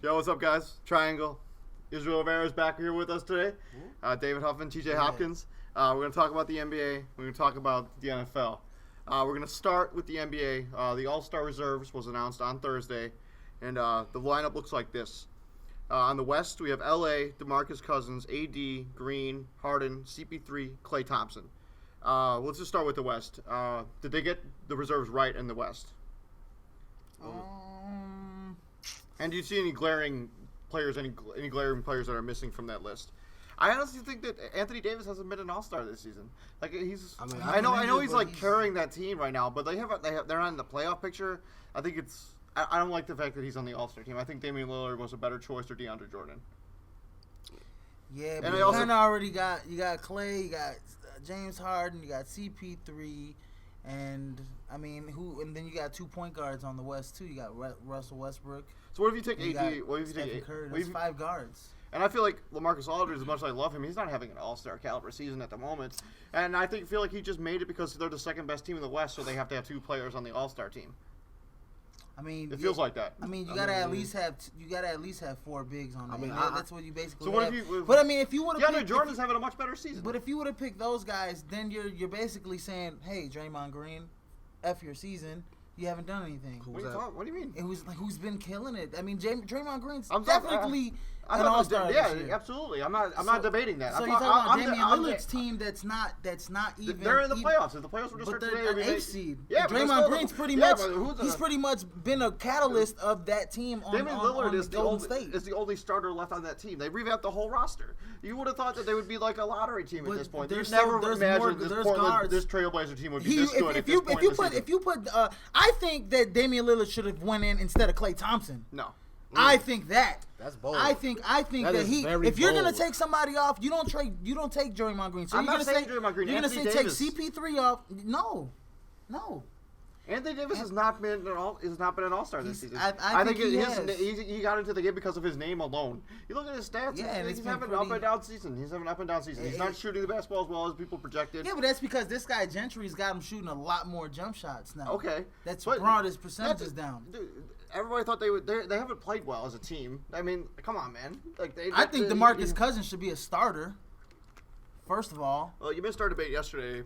Yo, what's up, guys? Triangle. Israel Rivera is back here with us today. David Huffman, TJ Hopkins. We're going to talk about the NBA. We're going to talk about the NFL. We're going to start with the NBA. The All-Star Reserves was announced on Thursday, and the lineup looks like this. On the West, we have LA, DeMarcus Cousins, AD, Green, Harden, CP3, Klay Thompson. Let's just start with the West. Did they get the reserves right in the West? And do you see any glaring players that are missing from that list? I honestly think that Anthony Davis hasn't been an All-Star this season. Like he's, I know he's like carrying that team right now, but they're not in the playoff picture. I think it's. I don't like the fact that he's on the All-Star team. I think Damian Lillard was a better choice or DeAndre Jordan. Yeah, but you kind of already got Klay, you got James Harden, you got CP3, and then you got 2 point guards on the West too. You got Russell Westbrook. So what if you take AD? What if you Stephen take Curry? That's 5 guards. And I feel like LaMarcus Aldridge, as much as I love him, he's not having an All-Star caliber season at the moment. And I feel like he just made it because they're the second best team in the West, so they have to have 2 players on the All-Star team. It feels like that. You gotta at least have 4 bigs on there. That's what you basically. So what if you? If you would have, DeAndre Jordan's having a much better season. But if you would have picked those guys, then you're basically saying, hey, Draymond Green, F your season. You haven't done anything. What do you mean? It was like who's been killing it. Draymond Green's definitely an All-Star. Yeah, absolutely. I'm not debating that. So you're talking about Damian Lillard's team that's not even. They're in the playoffs. If the playoffs were to start today, they're an 8th seed. Yeah, Draymond Green's pretty much. He's pretty much been a catalyst of that team. Damian Lillard is the only starter left on that team. They revamped the whole roster. You would have thought that they would be like a lottery team at this point. There's never imagined this Trailblazer team would be this good at this point in the season. If you put, I think that Damian Lillard should have went in instead of Klay Thompson. No. I think that. That's bold. I think that he. If you're gonna take somebody off, you don't take Draymond Green. So I'm not saying Draymond Green. You're gonna say take CP3 off. No. Anthony Davis has not been an All-Star this season. I think he got into the game because of his name alone. You look at his stats. Yeah, he's having an up and down season. He's not shooting the basketball as well as people projected. Yeah, but that's because this guy Gentry's got him shooting a lot more jump shots now. Okay, that's brought his percentages down. Dude, everybody thought they haven't played well as a team. Come on, man. I think DeMarcus Cousins should be a starter. First of all. Well, you missed our debate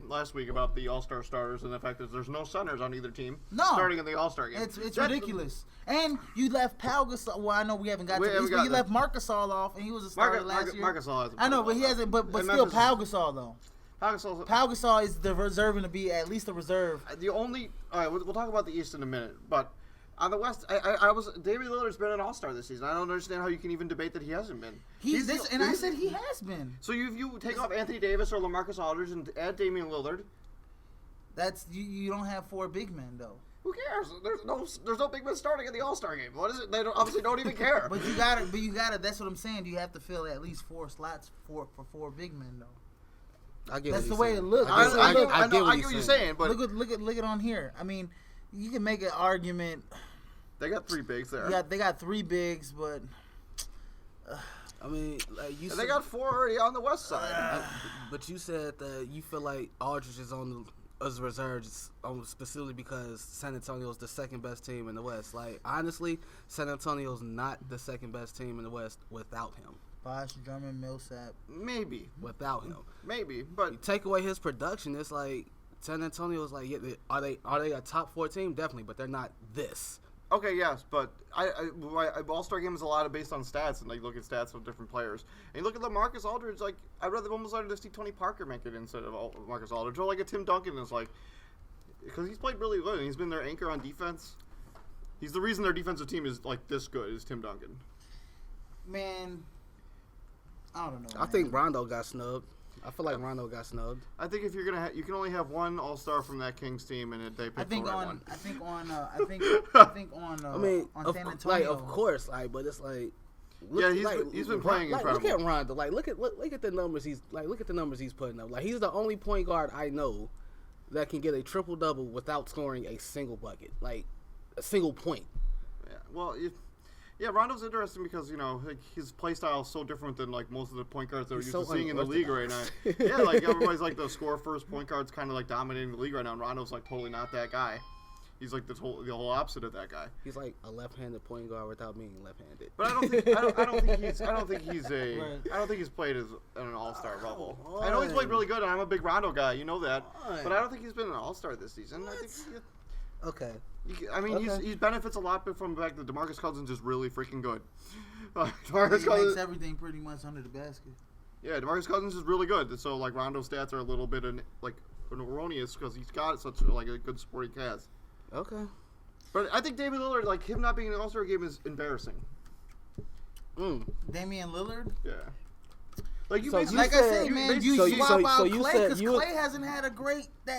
last week about the All-Star starters and the fact that there's no centers on either team starting in the All-Star game. It's ridiculous. And you left Pau Gasol. Well, I know we haven't got to this, but you left Marc Gasol off, and he was a starter last year. Marc Gasol hasn't. I know, but he hasn't. But still, Pau Gasol though. Pau Gasol is deserving to be at least a reserve. All right, we'll talk about the East in a minute, but. On the West, David Lillard's been an All-Star this season. I don't understand how you can even debate that he hasn't been. I said he has been. So if you take off Anthony Davis or LaMarcus Aldridge and add Damian Lillard, that's you don't have 4 big men though. Who cares? There's no big men starting in the All-Star game. What is it? They obviously don't even care. But you gotta. That's what I'm saying. You have to fill at least 4 slots for 4 big men though. I get that's what the way saying. it looks. I get what you're saying. But look at on here. You can make an argument. They got 3 bigs there. Yeah, they got 3 bigs, but they got 4 already on the West side. But you said that you feel like Aldridge is on as reserves specifically because San Antonio is the second best team in the West. Like honestly, San Antonio's not the second best team in the West without him. Bosh, Drummond, Millsap. Maybe without him. Maybe, but you take away his production, it's like San Antonio's like, yeah, are they a top 4 team? Definitely, but they're not this. Okay, yes, but All-Star game is a lot based on stats, and look at stats of different players. And you look at LaMarcus Aldridge, I'd rather almost like to see Tony Parker make it instead of Marcus Aldridge, or like a Tim Duncan is because he's played really good, and he's been their anchor on defense. He's the reason their defensive team is this good, is Tim Duncan. Man, I don't know. I think Rondo got snubbed. I feel like Rondo got snubbed. I think if you're gonna, you can only have one All-Star from that Kings team, and they pick the right one. I think on San Antonio. Like of course, but it's like. He's been playing incredible. Look at Rondo. Look at the numbers he's putting up. He's the only point guard I know that can get a triple double without scoring a single bucket, a single point. Yeah. Well, Rondo's interesting because his play style is so different than most of the point guards that we're used to seeing in the league right now. Yeah, everybody's the score first point guard's kind of dominating the league right now. And Rondo's totally not that guy. He's like the whole opposite of that guy. He's like a left-handed point guard without being left-handed. But I don't think he's played as at an all-star level. I know he's played really good, and I'm a big Rondo guy. You know that. But I don't think he's been an all-star this season. What? I think Okay. I mean, he benefits a lot from the fact that DeMarcus Cousins is really freaking good. DeMarcus Cousins makes everything pretty much under the basket. Yeah, DeMarcus Cousins is really good. So like Rondo's stats are a little bit erroneous because he's got such a good supporting cast. Okay. But I think Damian Lillard, like him not being in the All-Star game, is embarrassing. Damian Lillard? Yeah. Like you, I say, man, you swap out Clay because Clay hasn't had that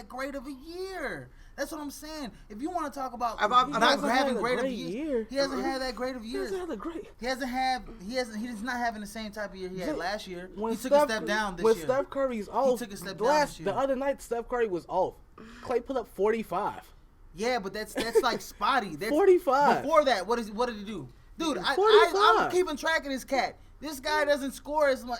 great of a year. That's what I'm saying. If you want to talk about not having great of a year, he hasn't had that great of a year. He does not having the same type of year he had last year. He took a step down this year. When Steph Curry's off, he took a step down this year. The other night Steph Curry was off. Clay put up 45. Yeah, but that's like spotty. That's 45. Before that, what did he do? Dude, I'm keeping track of this cat. This guy doesn't score as much.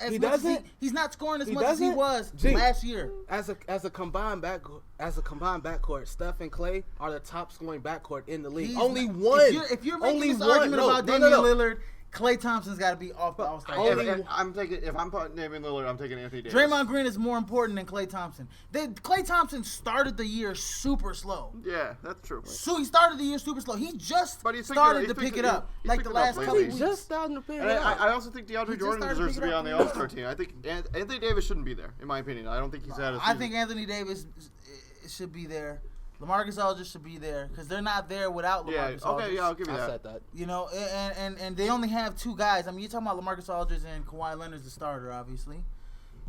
He's not scoring as much as he was last year. As a combined backcourt, Steph and Clay are the top scoring backcourt in the league. Only one. If you're making this argument about Damian Lillard, Klay Thompson's got to be off the All-Star. If I'm putting Damian Lillard, I'm taking Anthony Davis. Draymond Green is more important than Klay Thompson. Klay Thompson started the year super slow. Yeah, that's true. So he started the year super slow. He just started to pick it up like the last couple weeks. Just starting to pick it up. I also think DeAndre Jordan deserves to be on the All-Star team. I think Anthony Davis shouldn't be there, in my opinion. I don't think he's had a season. I think Anthony Davis should be there. LaMarcus Aldridge should be there because they're not there without LaMarcus Aldridge. Okay, yeah, I'll give you that. I said that. You know, and they only have two guys. I mean, you're talking about LaMarcus Aldridge and Kawhi Leonard's the starter, obviously.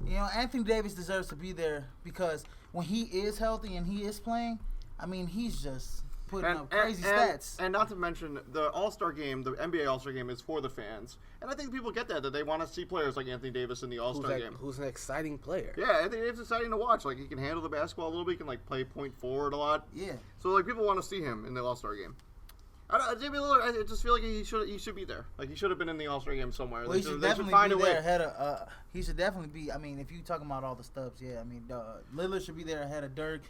You know, Anthony Davis deserves to be there because when he is healthy and he is playing, I mean, he's just putting up crazy stats. And not to mention, the All-Star game, the NBA All-Star game is for the fans. And I think people get that they want to see players like Anthony Davis in the All-Star game. Who's an exciting player. Yeah, Anthony Davis is exciting to watch. Like, he can handle the basketball a little bit. He can, like, play point forward a lot. Yeah. So, like, people want to see him in the All-Star game. Damian Lillard, I just feel like he should be there. Like, he should have been in the All-Star game somewhere. Well, he should definitely be there ahead of. He should definitely be. I mean, if you're talking about all the stubs, yeah. I mean, Lillard should be there ahead of Dirk,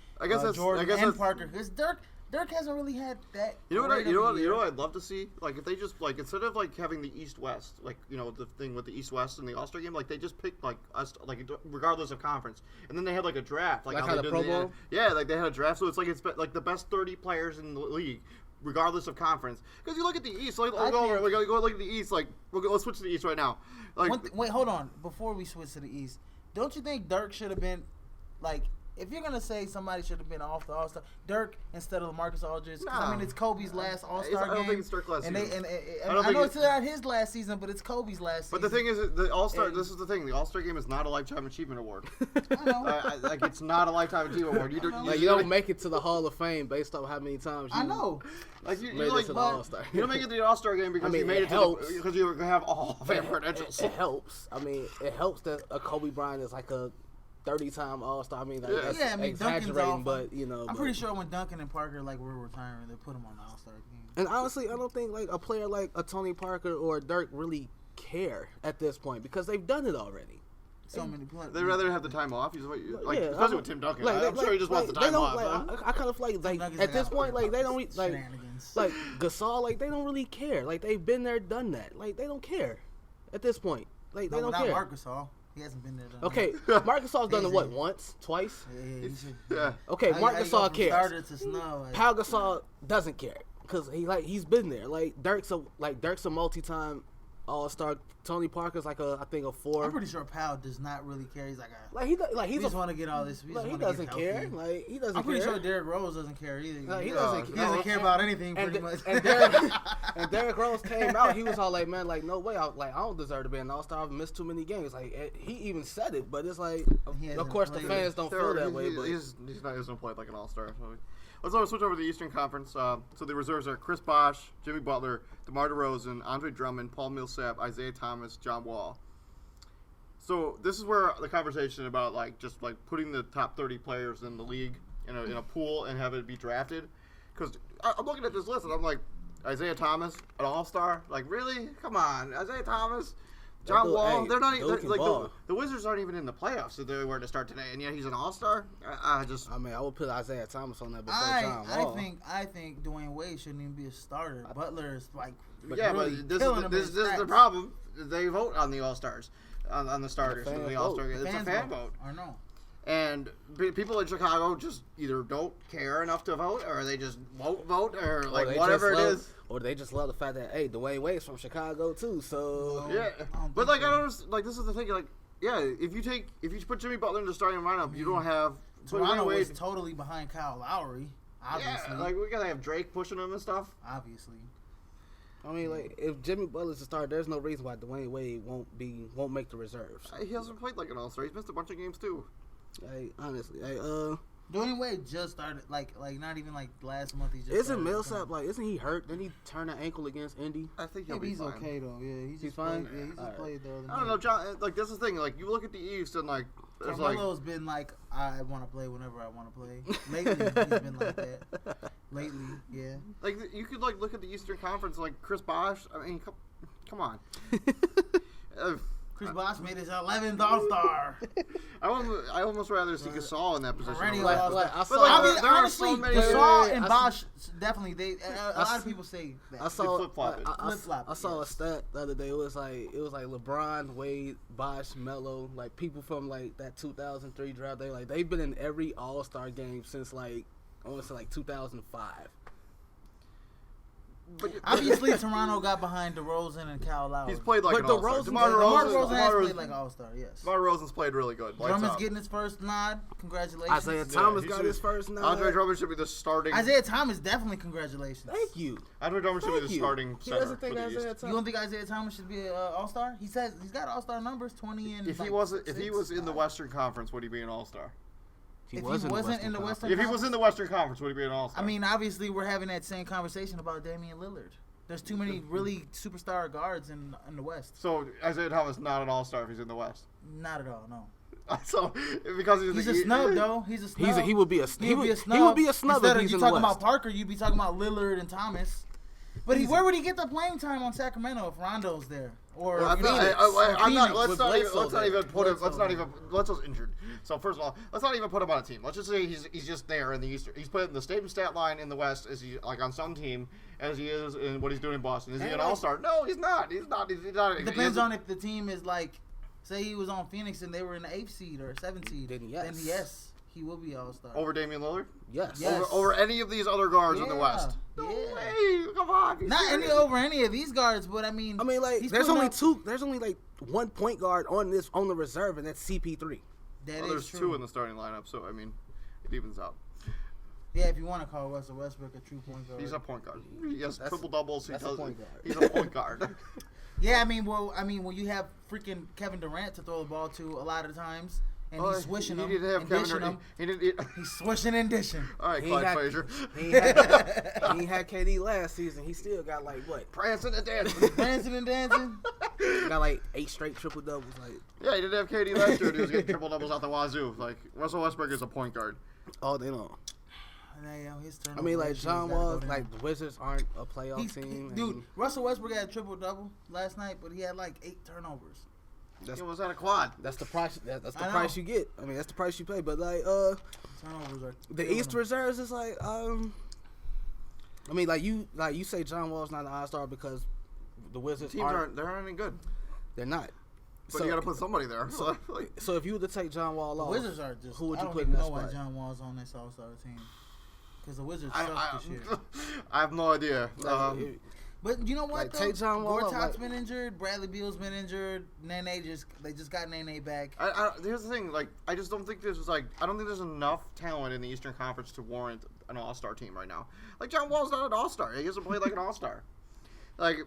Jordan, and Parker. Because Dirk hasn't really had that. You know what I'd love to see? Like, if they just, like, instead of, like, having the East-West, like, you know, the thing with the East-West in the All-Star game, like, they just pick, like, us, like, regardless of conference. And then they had, like, a draft. Like how the Pro Bowl? Yeah, like, they had a draft. So it's like the best 30 players in the league, regardless of conference. Because you look at the East, like, go look at the East, like, let's switch to the East right now. Like, wait, hold on. Before we switch to the East, don't you think Dirk should have been, like, if you're gonna say somebody should have been off the All-Star, Dirk instead of LaMarcus Aldridge, because I mean it's Kobe's last All-Star game. I don't think it's Dirk's last season. I know it's not his last season, but it's Kobe's last season. But the thing is, the All-Star. This is the thing. The All-Star game is not a lifetime achievement award. I know. Like, it's not a lifetime achievement award. You don't make it to the Hall of Fame based on how many times you. I know. Like you made it to the All-Star. You don't make it to the All-Star game because you made it because you have all Hall of Fame credentials. It helps. I mean, it helps that a Kobe Bryant is like a 30-time All-Star. I mean, that's exaggerating, but you know. I'm pretty sure when Duncan and Parker were retiring, they put them on the All-Star game. And honestly, I don't think like a player like a Tony Parker or Dirk really care at this point because they've done it already. So many players. They'd rather have the time off. Especially with Tim Duncan. I'm sure he just wants the time off. I kind of like at this point, like they don't like Gasol, like they don't really care. Like they've been there, done that. Like they don't care at this point. Like they don't care. Marc Gasol. He hasn't been there. Okay, Marc Gasol's done it what, once, twice? Yeah. Okay, Marc Gasol cares. Pau Gasol Gasol doesn't care because he's been there. Like Dirk's a multi-time All-Star. Tony Parker's like I think a 4. I'm pretty sure Pau does not really care. He's he just want to get all this. He doesn't care. Like he doesn't. I'm pretty care. sure Derrick Rose doesn't care either. He doesn't care about anything pretty much. And Derrick Rose came out. He was all like, man, like no way. I don't deserve to be an All-Star. I've missed too many games. Like he even said it, but it's like, of course the fans don't feel that way. But he doesn't play like an All-Star. Let's switch over to the Eastern Conference. So the reserves are Chris Bosh, Jimmy Butler, DeMar DeRozan, Andre Drummond, Paul Millsap, Isaiah Thomas, John Wall. So this is where the conversation about just putting the top 30 players in the league in a pool and have it be drafted. Because I'm looking at this list and I'm like, Isaiah Thomas, an All-Star? Like, really? Come on, Isaiah Thomas? John Wall, they're not even like the Wizards aren't even in the playoffs if they were to start today, and yet he's an all-star. I would put Isaiah Thomas on that before John Wall. I think Dwayne Wade shouldn't even be a starter. Butler is like this is the problem. They vote on the all-stars, on the starters of the all-star game. It's a fan vote. I know. And people in Chicago just either don't care enough to vote, or they just won't vote, or like whatever it is. Or they just love the fact that Dwayne Wade's from Chicago too. So yeah, but like I don't like this is the thing. Like if you put Jimmy Butler in the starting lineup, you don't have Toronto was totally behind Kyle Lowry. Obviously, like we gotta have Drake pushing him and stuff. Obviously. I mean, like if Jimmy Butler's the starter, there's no reason why Dwayne Wade won't make the reserves. He hasn't played like an all-star. He's missed a bunch of games too. Hey, honestly, Dwayne Wade just started like not even like last month. He just isn't Millsap isn't he hurt? Didn't he turn an ankle against Indy? I think he's fine. okay though. Yeah, he's fine. Played, yeah, he just played the other night. I don't know, John. Like that's the thing. Like you look at the East and like Carmelo's been like I want to play whenever I want to play. Lately he's been like that. Lately, yeah. Like you could like look at the Eastern Conference like Chris Bosh. I mean, come on. Chris Bosh made his 11th All-Star. I almost rather see Gasol in that position. Honestly, Gasol and Bosh definitely. A lot of people say that. I saw a stat the other day. It was like LeBron, Wade, Bosh, Melo, like people from like that 2003 draft. They've been in every All-Star game since like I want to say like 2005. But obviously, Toronto got behind DeRozan and Kyle Lowry. He's played like an all-star. DeMar DeRozan has played like all-star, yes. DeMar DeRozan's played really good. Drummond's getting his first nod. Congratulations. Isaiah Thomas got his first nod. Andre Drummond should be the starting. Isaiah Thomas, definitely congratulations. Thank you. Andre Drummond should be the starting center. He doesn't think Isaiah Thomas. You don't think Isaiah Thomas should be an all-star? He says he's got all-star numbers, 20 and If he was in the Western Conference, would he be an all-star? If he wasn't in the Western Conference. If he was in the Western Conference, would he be an all-star? I mean, obviously, we're having that same conversation about Damian Lillard. There's too many really superstar guards in the West. So Isaiah Thomas not an all-star if he's in the West. Not at all, no. So because he's a snub though. He's a snub. He would be a snub. He would be a snub Instead if he's of in the West. talking about Parker, you'd be talking about Lillard and Thomas. But where would he get the playing time on Sacramento if Rondo's there? Or let's just injured. So first of all, let's not even put him on a team. Let's just say he's just there in the Eastern. He's put in the same stat line in the West as he like on some team as he is in what he's doing in Boston. Is he an all-star? No, he's not. He's not. It depends on if the team is like, say he was on Phoenix and they were in the 8th seed or 7th seed. Then yes. He will be all-star. Over Damian Lillard? Yes. Over any of these other guards in the West? No way. Come on. Not over any of these guards, but I mean like there's only like one point guard on the reserve, and that's CP3. There's true. 2 in the starting lineup, so I mean it evens out. Yeah, if you want to call Russell Westbrook a true point guard. He's a point guard. He has triple doubles. He's a point guard. Yeah, I mean when you have freaking Kevin Durant to throw the ball to a lot of times. And he's swishing them. He's swishing and dishing. All right, Clyde Frazier. He had KD last season. He still got like what? Prancing and dancing. Got like 8 straight triple doubles. Like yeah, he didn't have KD last year. He was getting triple doubles out the wazoo. Like Russell Westbrook is a point guard. Oh, they don't. I mean, like John Wall, like the Wizards aren't a playoff team. Dude, Russell Westbrook had a triple double last night, but he had like 8 turnovers. Was that a quad? That's the price. That's the price you get. I mean, that's the price you pay. But like, the East reserves is like, I mean, like you say, John Wall's not an all-star because the Wizards aren't any good. They're not. But you got to put somebody there. So if you were to take John Wall off, the Wizards are just. Who would you put in that spot? I don't even know why John Wall's on this all-star team. Because the Wizards suck this year. I have no idea. But you know what? Take John Wall. Gortat's been injured. Bradley Beal's been injured. They just got Nene back. Here's the thing. Like, I just don't think I don't think there's enough talent in the Eastern Conference to warrant an all-star team right now. Like, John Wall's not an all-star. He hasn't played like an all-star. Like,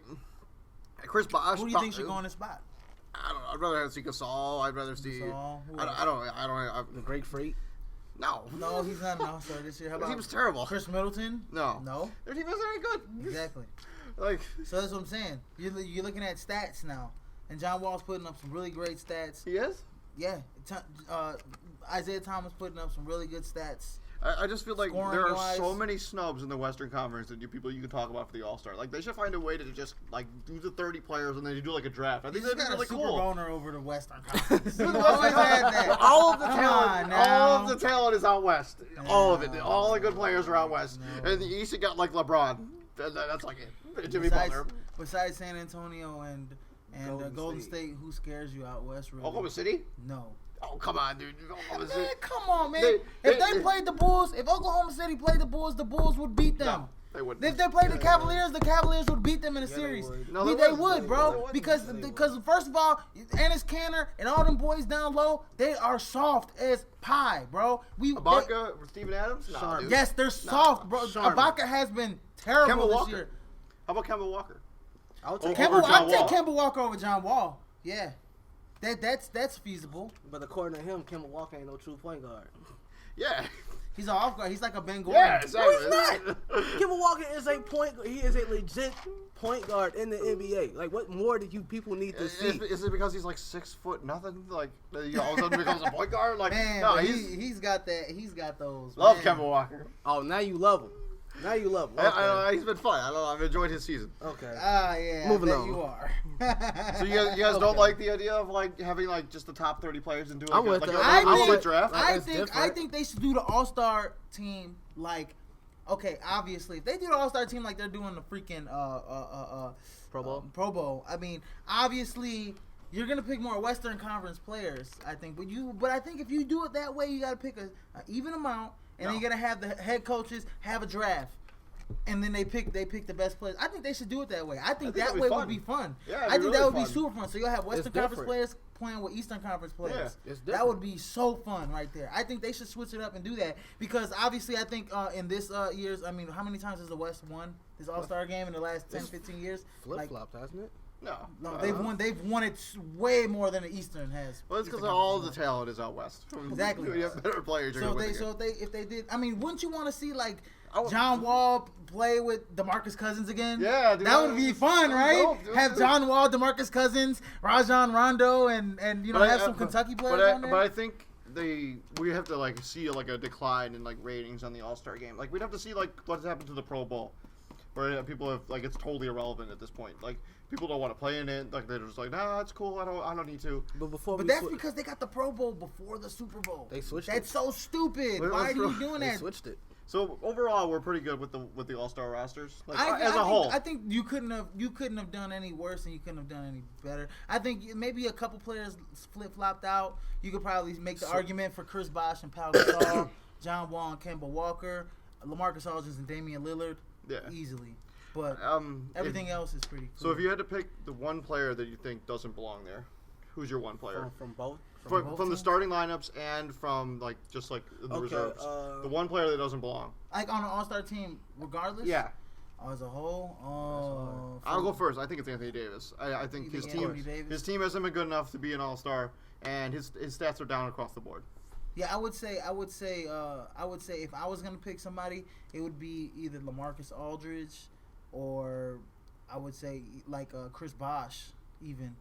Chris Bosh. Who do you think should go in his spot? I don't know. I'd rather see Gasol. I'd rather see. I don't. The Great Freak. No, he's not an all-star this year. How about their team's terrible. Chris Middleton? No. Their team isn't any good. Exactly. Like, so that's what I'm saying. You're looking at stats now, and John Wall's putting up some really great stats. He is? Yeah. Isaiah Thomas putting up some really good stats. I just feel like Scoring there are wise. so many snubs in the Western Conference that you can talk about for the All-Star. Like, they should find a way to just, like, do the 30 players and then you do, like, a draft. I think that'd be really super cool. boner over the Western Conference. Dude, You the always Western had Conference- that. all of the Come talent, on now. all of the talent is out west. All of it. No. All the good players are out west. No. And the East, you got, like, LeBron. That's like it. Jimmy Besides, Butler. besides San Antonio and Golden State. State, who scares you out west? Really? Oklahoma City? No. Oh, come on, dude. Oklahoma City. Man, come on, man. They- If they played the Bulls, if Oklahoma City played the Bulls would beat them. No, they wouldn't. If they played the Cavaliers would beat them in a Yeah, series. they would. No, they they would, wouldn't. bro. They wouldn't. Because first of all, Ennis Canner and all them boys down low, they are soft as pie, bro. Ibaka, Steven Adams? Nah, Sharp. dude. Yes, they're soft, bro. Sharp. Ibaka has been terrible Kemba this Walker. year. How about Kemba Walker? I would take Over John I'd Wall. take Kemba Walker over John Wall. Yeah, that's feasible. But according to him, Kemba Walker ain't no true point guard. Yeah. He's an off guard. He's like a Ben Gordon. Yeah, exactly. Kemba Walker is a he is a legit point guard in the NBA. Like, what more do you people need to see? Is it because he's like 6 foot nothing? Like, he all of a sudden becomes a point guard? Like, Man, no, but he's he's got that. He's got those. love man. Kemba Walker. Oh, now you love him. Now you love him. Okay. He's been fun. I don't know. I've enjoyed his season. Okay. Yeah. Moving I bet on. you are. So you guys don't Okay. like the idea of like having like just the top 30 players and doing I'm like, with a, it. like I a legit think- draft? Like, I it's think different. they should do the All-Star team like. Okay, obviously, if they do the All-Star team like they're doing the freaking Pro Bowl? Pro Bowl. I mean, obviously, you're gonna pick more Western Conference players, I think. But I think if you do it that way, you gotta pick an even amount, and then No. you're gonna have the head coaches have a draft, and then they pick the best players. I think they should do it that way. I think that that'd be way fun. would be fun. Yeah, I it'd think be that really would be fun. super fun. So you'll have Western It's Conference different. players playing with Eastern Conference players. Yeah, it's That different. would be so fun right there. I think they should switch it up and do that because obviously I think in this year's, I mean, how many times has the West won this All-Star game in the last 10, 15 years? Flip flopped, hasn't it? No. No, they've won it way more than the Eastern has. Well, it's because Eastern all the Conference talent is out west. Exactly. You have better players. You're So gonna win the game. if they did, I mean, wouldn't you want to see like I would- John Wall play with DeMarcus Cousins again? Yeah, dude, that would be fun, that'd be right? dope, dude. Have John Wall, DeMarcus Cousins, Rajon Rondo, and have some Kentucky players on there. But I think we have to like see like a decline in like ratings on the All-Star game. Like we'd have to see like what's happened to the Pro Bowl, where people have like it's totally irrelevant at this point. Like people don't want to play in it. Like they're just like, nah, it's cool. I don't need to. But before But we that's because they got the Pro Bowl before the Super Bowl. They switched That's it. so stupid. Wait, Why are what's you wrong? doing They that? switched it. So overall, we're pretty good with the All-Star rosters, like, I as a whole. I think you couldn't have done any worse and you couldn't have done any better. I think maybe a couple players flip flopped out. You could probably make the argument for Chris Bosh and Pau Gasol, John Wall and Kemba Walker, LaMarcus Aldridge and Damian Lillard, Yeah. easily. But everything else is pretty cool. So if you had to pick the one player that you think doesn't belong there, who's your one player? From both? both From the teams? starting lineups and from like just like the Okay, reserves. The one player that doesn't belong. like on an All-Star team, regardless. Yeah. As a whole, I'll go first. I think it's Anthony Davis. I think You his think team Anthony Davis? his team hasn't been good enough to be an All-Star, and his stats are down across the board. Yeah, I would say if I was gonna pick somebody, it would be either LaMarcus Aldridge, or I would say like Chris Bosh. Even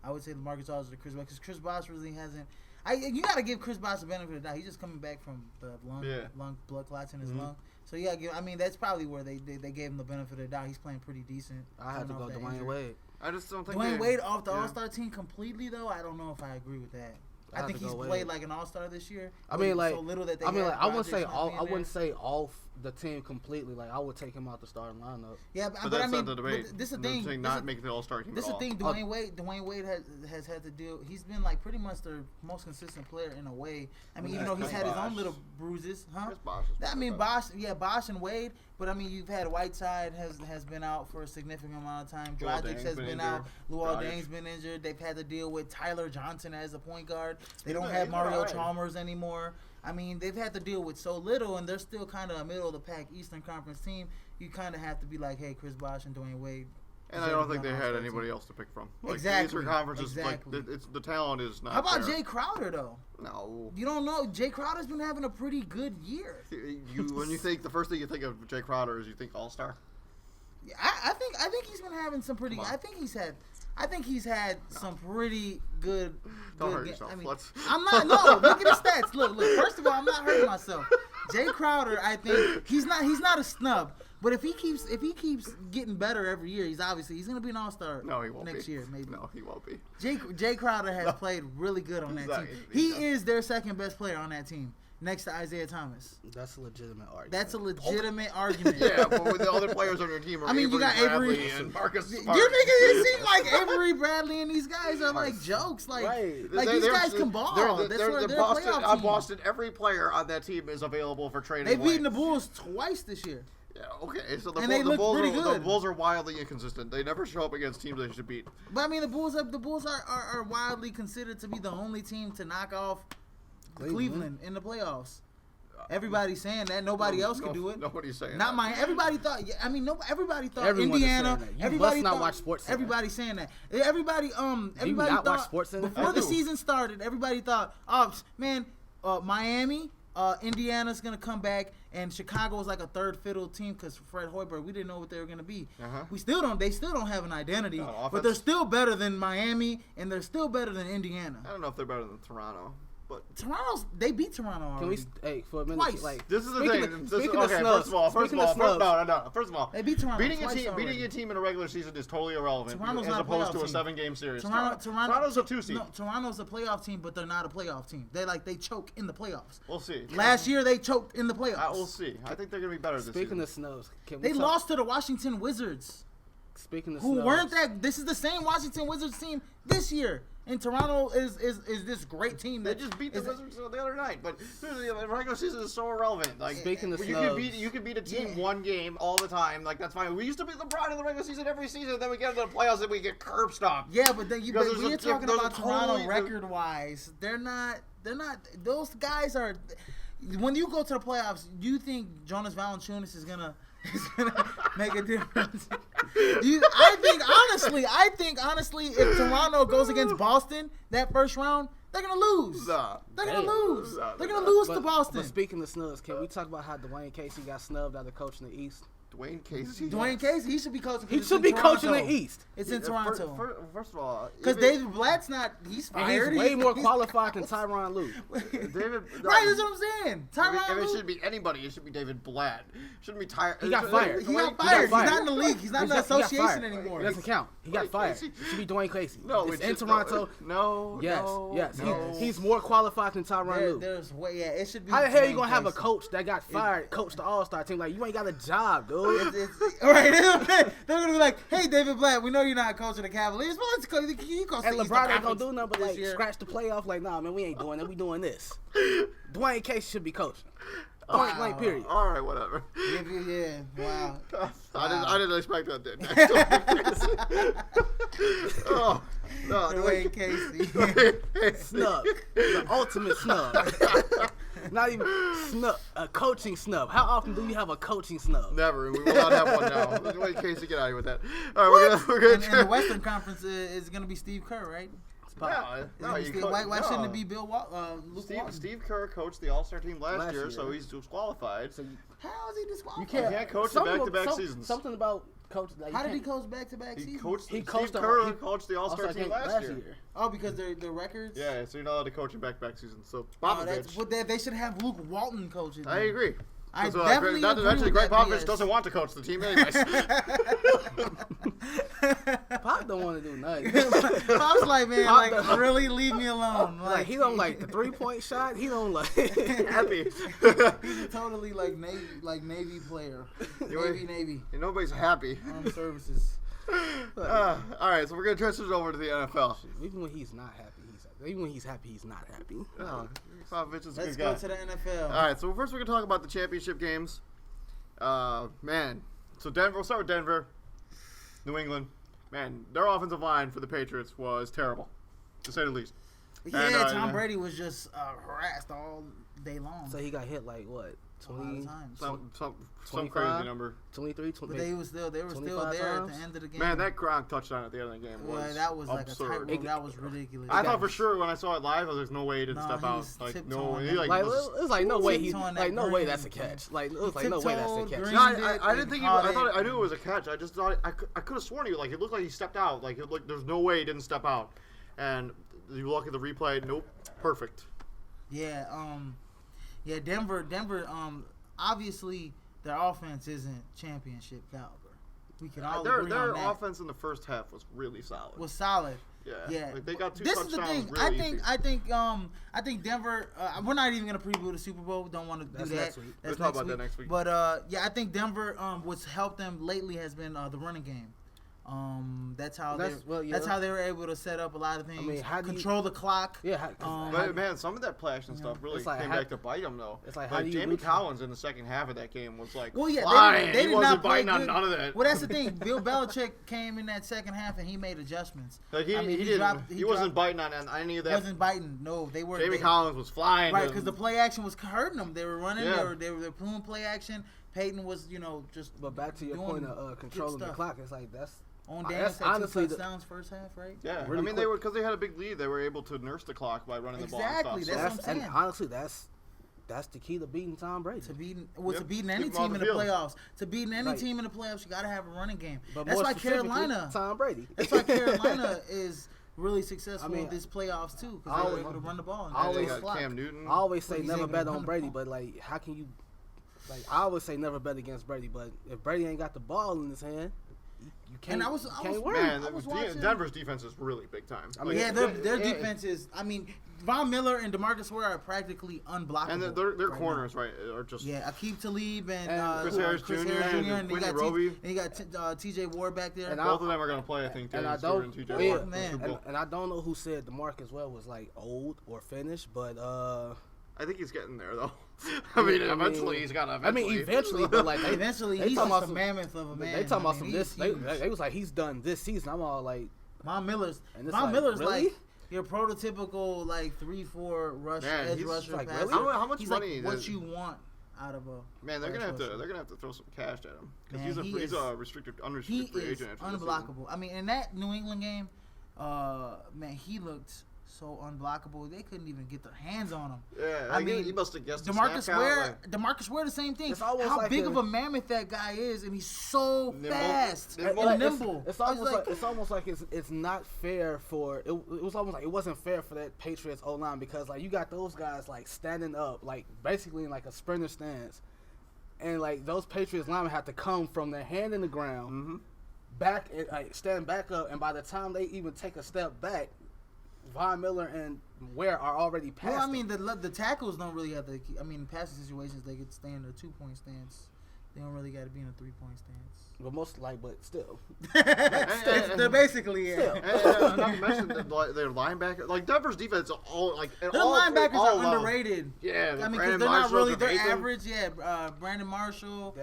I would say LaMarcus Aldridge or Chris Bosh, because Chris Bosh really hasn't. You gotta give Chris Bosh the benefit of the doubt. He's just coming back from the lung blood clots in his lung. So yeah, I mean that's probably where they gave him the benefit of the doubt. He's playing pretty decent. I had to go Dwayne Wade. I just don't think Dwayne Wade off the yeah. All-Star team completely though. I don't know if I agree with that. I I have think to he's go played Wade. like an All-Star this year. I mean, like, so little that they I mean, had like, I wouldn't Dragic say not all. being I there. wouldn't say off the team completely. Like, I would take him out the starting lineup. Yeah, But but that's I mean, not the debate. but this is I'm the thing. saying This not is- making the All-Star team This at is all. the thing. Dwayne Wade has had to deal. He's been like pretty much their most consistent player in a way. I mean, even though he's had his own Bosh. little bruises, huh? Chris Bosh is I mean, better. Bosh and Wade. But I mean, you've had Whiteside has been out for a significant amount of time. Luol Dragic Deng's has been been injured. out. Luol Dragic. Deng's been injured. They've had to deal with Tyler Johnson as a point guard. They don't been- have he's been Mario alright. Chalmers anymore. I mean, they've had to deal with so little, and they're still kind of a middle of the pack Eastern Conference team. You kind of have to be like, hey, Chris Bosh and Dwayne Wade. And I deserve don't to think be they on had All-Star anybody team. else to pick from. Like, Exactly, The Eastern Conference is exactly. like the talent is not. How about there. Jay Crowder though? No. You don't know. Jay Crowder's been having a pretty good year. When you think the first thing you think of Jay Crowder is you think All-Star. Yeah, I think he's been having some pretty. Come on. I think he's had some pretty good. Don't good hurt ga- yourself. I mean, Let's- I'm not. No, look at his stats. Look. First of all, I'm not hurting myself. Jay Crowder, I think he's not a snub. But if he keeps getting better every year, he's gonna be an all-star. No, he won't next be. year, maybe. No, he won't be. Jay Crowder has played really good on that team. He is their second best player on that team, next to Isaiah Thomas. That's a legitimate argument. That's a legitimate argument. Yeah, but with the other players on your team, are you got Bradley Avery and Marcus You're Smart. making it seem like Avery Bradley and these guys are like jokes. Like, right. like these guys can ball. They're Boston, playoff on team. Boston, every player on that team is available for trading. They've beaten the Bulls twice this year. Yeah, okay, so the they look pretty good. The Bulls are wildly inconsistent. They never show up against teams they should beat. But I mean, the Bulls are wildly considered to be the only team to knock off Cleveland in the playoffs. Everybody's saying that. Nobody else could do it. Nobody's saying Not that. mine. Everybody thought. I mean, everybody thought Everyone Indiana. is saying that. You Everybody must not thought, watch Sports Center. Everybody's saying that. Everybody not thought watch Sports Center? before I the do. season started. Everybody thought, oh man, Miami, Indiana's gonna come back, and Chicago was like a third fiddle team because Fred Hoiberg. We didn't know what they were gonna be. Uh-huh. They still don't have an identity, No, but they're still better than Miami, and they're still better than Indiana. I don't know if they're better than Toronto, but They beat Toronto already. Can we, for a minute, Twice. like this is the speaking thing. Of, This is, speaking of okay, snubs, first of all, First of all, They beat Toronto beating twice already. a team in a regular season is totally irrelevant Toronto's as not a opposed playoff to a team. 7-game series. Toronto's a 2 seed. No, Toronto's a playoff team, but they're not a playoff team. They choke in the playoffs. We'll see. Last year they choked in the playoffs. We'll see. I think they're going to be better this speaking season. of snubs, They lost to the Washington Wizards, speaking of who snubs, weren't that. This is the same Washington Wizards team this year, and Toronto is this great team They that just beat the Wizards the other night, but the regular season is so irrelevant. Like, Speaking of you snubs, can beat a team one game all the time. Like, that's fine. We used to beat LeBron in the regular season every season, and then we get into the playoffs and we get curb stomped. Yeah, but then Because we're talking there's about a Toronto totally- record wise. They're not. Those guys are. When you go to the playoffs, do you think Jonas Valanciunas is gonna make a difference? I think honestly, if Toronto goes against Boston that first round, they're gonna lose. They're gonna lose. They're gonna lose to Boston. But speaking of snubs, can we talk about how Dwayne Casey got snubbed out of coaching the East? Dwayne Casey? Dwayne Casey, he should be coaching. He should be coaching the East. It's in Toronto. First of all, Because David Blatt's not. He's And fired. he's way more qualified than Tyronn Lue. David. Right, that's what I'm saying. If it should be anybody, it should be David Blatt. It shouldn't be Tyronn. He got fired. He got fired. He's not in the league. He's not in the association anymore. It doesn't count. He got fired. It should be Dwayne Casey. No, it's in Toronto. No. Yes, no, yes. no. He's more qualified than Tyronn Lue. There's way. Yeah, it should be. How the hell you gonna Dwayne have a Casey. coach that got fired, coach the All-Star team? Like, you ain't got a job, dude. All right, they're gonna be like, "Hey, David Blatt, we know you're not coaching the Cavaliers, but let's coach. You coach And the Eastern LeBron ain't gonna Conference do nothing but this like year." scratch the playoff. Like, nah, man, we ain't doing that. We doing this. Dwayne Casey should be coaching. Point blank, period. All right, whatever. Yeah, wow. I didn't expect that. Oh, no, Dwayne Casey. Snub. The ultimate snub. Not even snub. A coaching snub. How often do you have a coaching snub? Never. We will not have one now. Dwayne Casey, get out of here with that. All right, we're gonna. And the Western Conference is gonna be Steve Kerr, right? Why shouldn't it be Bill Luke Walton? Steve Kerr coached the All-Star team last year, so he's disqualified. How is he disqualified? You can't coach in back-to-back seasons. Something about coach. Like, How did he coach back-to-back seasons? Steve Kerr coached the All-Star team last year. Oh, because the records. Yeah, so you're not allowed to coach in back-to-back seasons. So They should have Luke Walton coaching. I agree. I definitely agree Actually, with Greg that Popovich BS. doesn't want to coach the team anyways. Pop don't want to do nothing. Pop's like, man, really leave me alone. Like, he don't like the 3-point shot. He don't like. Happy. He's a totally Navy player. Navy. And nobody's happy. Armed services. All right, so we're gonna transition over to the NFL. Even when he's not happy, he's happy. Even when he's happy, he's not happy. Popovich is a Let's good go guy. to the NFL. All right, so first we're gonna talk about the championship games. Man, so Denver. We'll start with Denver, New England. Man, their offensive line for the Patriots was terrible, to say the least. Yeah, Tom Brady was just harassed all day long. So he got hit like what? 20 times. Some crazy number. 23, 20. But they were still there at the end of the game. Man, that Gronk touchdown at the end of the game was that was like absurd. a tightrope. That was ridiculous. I thought for sure when I saw it live, there's no way he didn't step out. Like no, way. Like, it was like no way he, like no way that's a catch. Like, it was like no way that's a catch. No, I didn't think I knew it was a catch. I just thought I could have sworn he it looked like he stepped out. Like there's no way he didn't step out. And you look at the replay, nope, perfect. Yeah, Yeah, Denver. Obviously, their offense isn't championship caliber. We can all agree on that. Their offense in the first half was really solid. Yeah. Like they got 2 touchdowns. This is the thing. Really I think Denver. We're not even gonna preview the Super Bowl. We don't want to do that. Next week. We'll talk about that next week. But I think Denver. What's helped them lately has been the running game. That's how they were able to set up a lot of things. I mean, control the clock. Yeah. But man, some of that play action stuff really came back to bite them though. It's like Jamie Collins in the second half of that game was like, well, yeah, flying. They did wasn't not play biting on none of that. Well, that's the thing. Bill Belichick came in that second half and he made adjustments. Like he wasn't biting on any of that. Wasn't biting. No, they were. Jamie Collins was flying. Right, because the play action was hurting them. They were running. Yeah. They were pulling play action. Peyton was, just. But back to your point of controlling the clock, it's like that's. On Daniels had 2 touchdowns first half, right? Yeah, really I mean, because they had a big lead, they were able to nurse the clock by running the ball. Exactly, that's what I'm saying. And honestly, that's the key to beating Tom Brady. To beating any team in the playoffs. To beating any team in the playoffs, you got to have a running game. But that's why Carolina. Tom Brady. That's why Carolina is really successful in this playoffs too, because they're able to run the ball. I always got Cam Newton. I always say never bet on Brady, but like, how can you? Like, I always say never bet against Brady, but if Brady ain't got the ball in his hand. You can't. Man, Denver's defense is really big time. I mean, their defense is. I mean, Von Miller and DeMarcus Ware are practically unblockable. And their corners, are just. Yeah, Akeem Talib and Chris Harris Jr. and Quentin Roby. And you got T.J. Ward back there. And both of them are going to play, I think. And I don't know who said DeMarcus Ware was like old or finished, but I think he's getting there though. Eventually he's got to. Eventually, but like eventually he's just a mammoth of a man. They talking about some this. They was like he's done this season. I'm all like Von Miller's really? like your prototypical like 3-4 rush edge rusher. Like, passer. really? How much money? Like what you want out of a man? They're gonna have to throw some cash at him because he's a unrestricted free agent. He is unblockable. I mean, in that New England game, man, he looked so unblockable. They couldn't even get their hands on him. Yeah, I mean, he must have guessed DeMarcus Ware, the same thing. How big of a mammoth that guy is, and he's so fast and nimble. It's almost like it's not fair for it was almost like it wasn't fair for that Patriots O-line because like you got those guys like standing up like basically in like a sprinter stance, and like those Patriots linemen have to come from their hand in the ground, back and like stand back up, and by the time they even take a step back. Von Miller and Ware are already past. Well, I mean, the tackles don't really have to. I mean, passing situations they could stay in a 2-point stance. They don't really got to be in a 3-point stance. But but still. They're basically, yeah. And not to mention their linebacker. Like, Denver's defense, their linebackers are underrated. Yeah, I mean, because they're not really, they're average. Yeah, Brandon Marshall,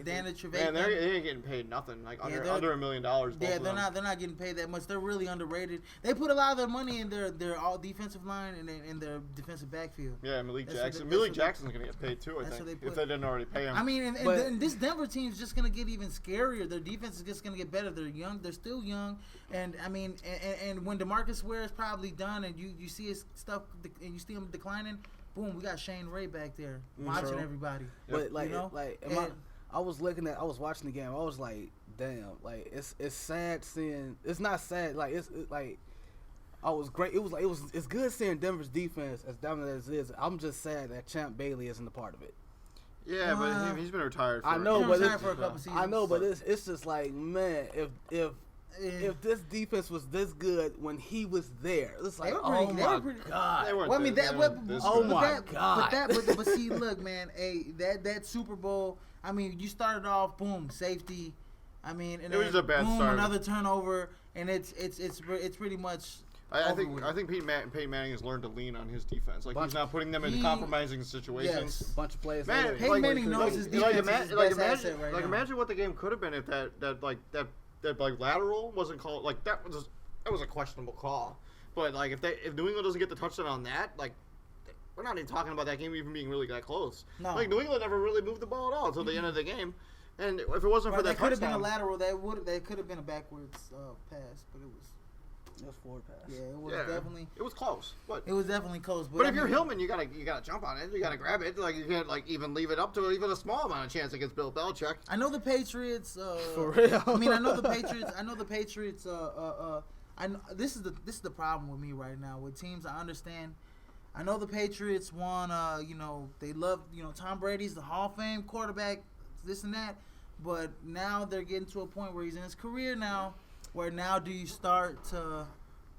Danny Trevathan. Man, they ain't getting paid nothing. Like, under $1 million. Yeah, they're not getting paid that much. They're really underrated. They put a lot of their money in their all defensive line and in their defensive backfield. Yeah, Malik Jackson. Malik Jackson's going to get paid, too, I think, if they didn't already pay him. I mean, and this Denver team's just going to get even scarier. Their defense is just going to get better. They're young. They're still young. And, I mean, and when DeMarcus Ware is probably done and you see his stuff and you see him declining, boom, we got Shane Ray back there watching everybody. But, I was watching the game. I was like, damn, like, it's sad seeing – it's not sad. Like, it's like – I was great. It's good seeing Denver's defense as dominant as it is. I'm just sad that Champ Bailey isn't a part of it. Yeah, but he's been retired. For a couple seasons. I know, but it's just like, man, if this defense was this good when he was there, it's like, oh my god. But see, look, man, that Super Bowl. I mean, you started off, boom, safety. I mean, and it was a bad start. Another turnover, and it's pretty much. I think Peyton Manning has learned to lean on his defense. Like he's not putting them in compromising situations. Yes. Bunch of players. Man, Peyton Manning knows his defense. Imagine what the game could have been if that lateral wasn't called. Like that was a questionable call. But like if New England doesn't get the touchdown on that, like we're not even talking about that game even being really that close. No. Like New England never really moved the ball at all until the end of the game. And if it wasn't for that touchdown, could have been a lateral. That could have been a backwards pass, but it was. It was forward pass. Yeah, it was definitely. It was close. It was definitely close. But if you're Hillman, you gotta jump on it. You gotta grab it. Like you can't even leave it up to even a small amount of chance against Bill Belichick. I know the Patriots. For real. I mean, I know the Patriots. This is the problem with me right now with teams. I understand I know the Patriots won. They love Tom Brady's the Hall of Fame quarterback, this and that. But now they're getting to a point where he's in his career now. Where now do you start to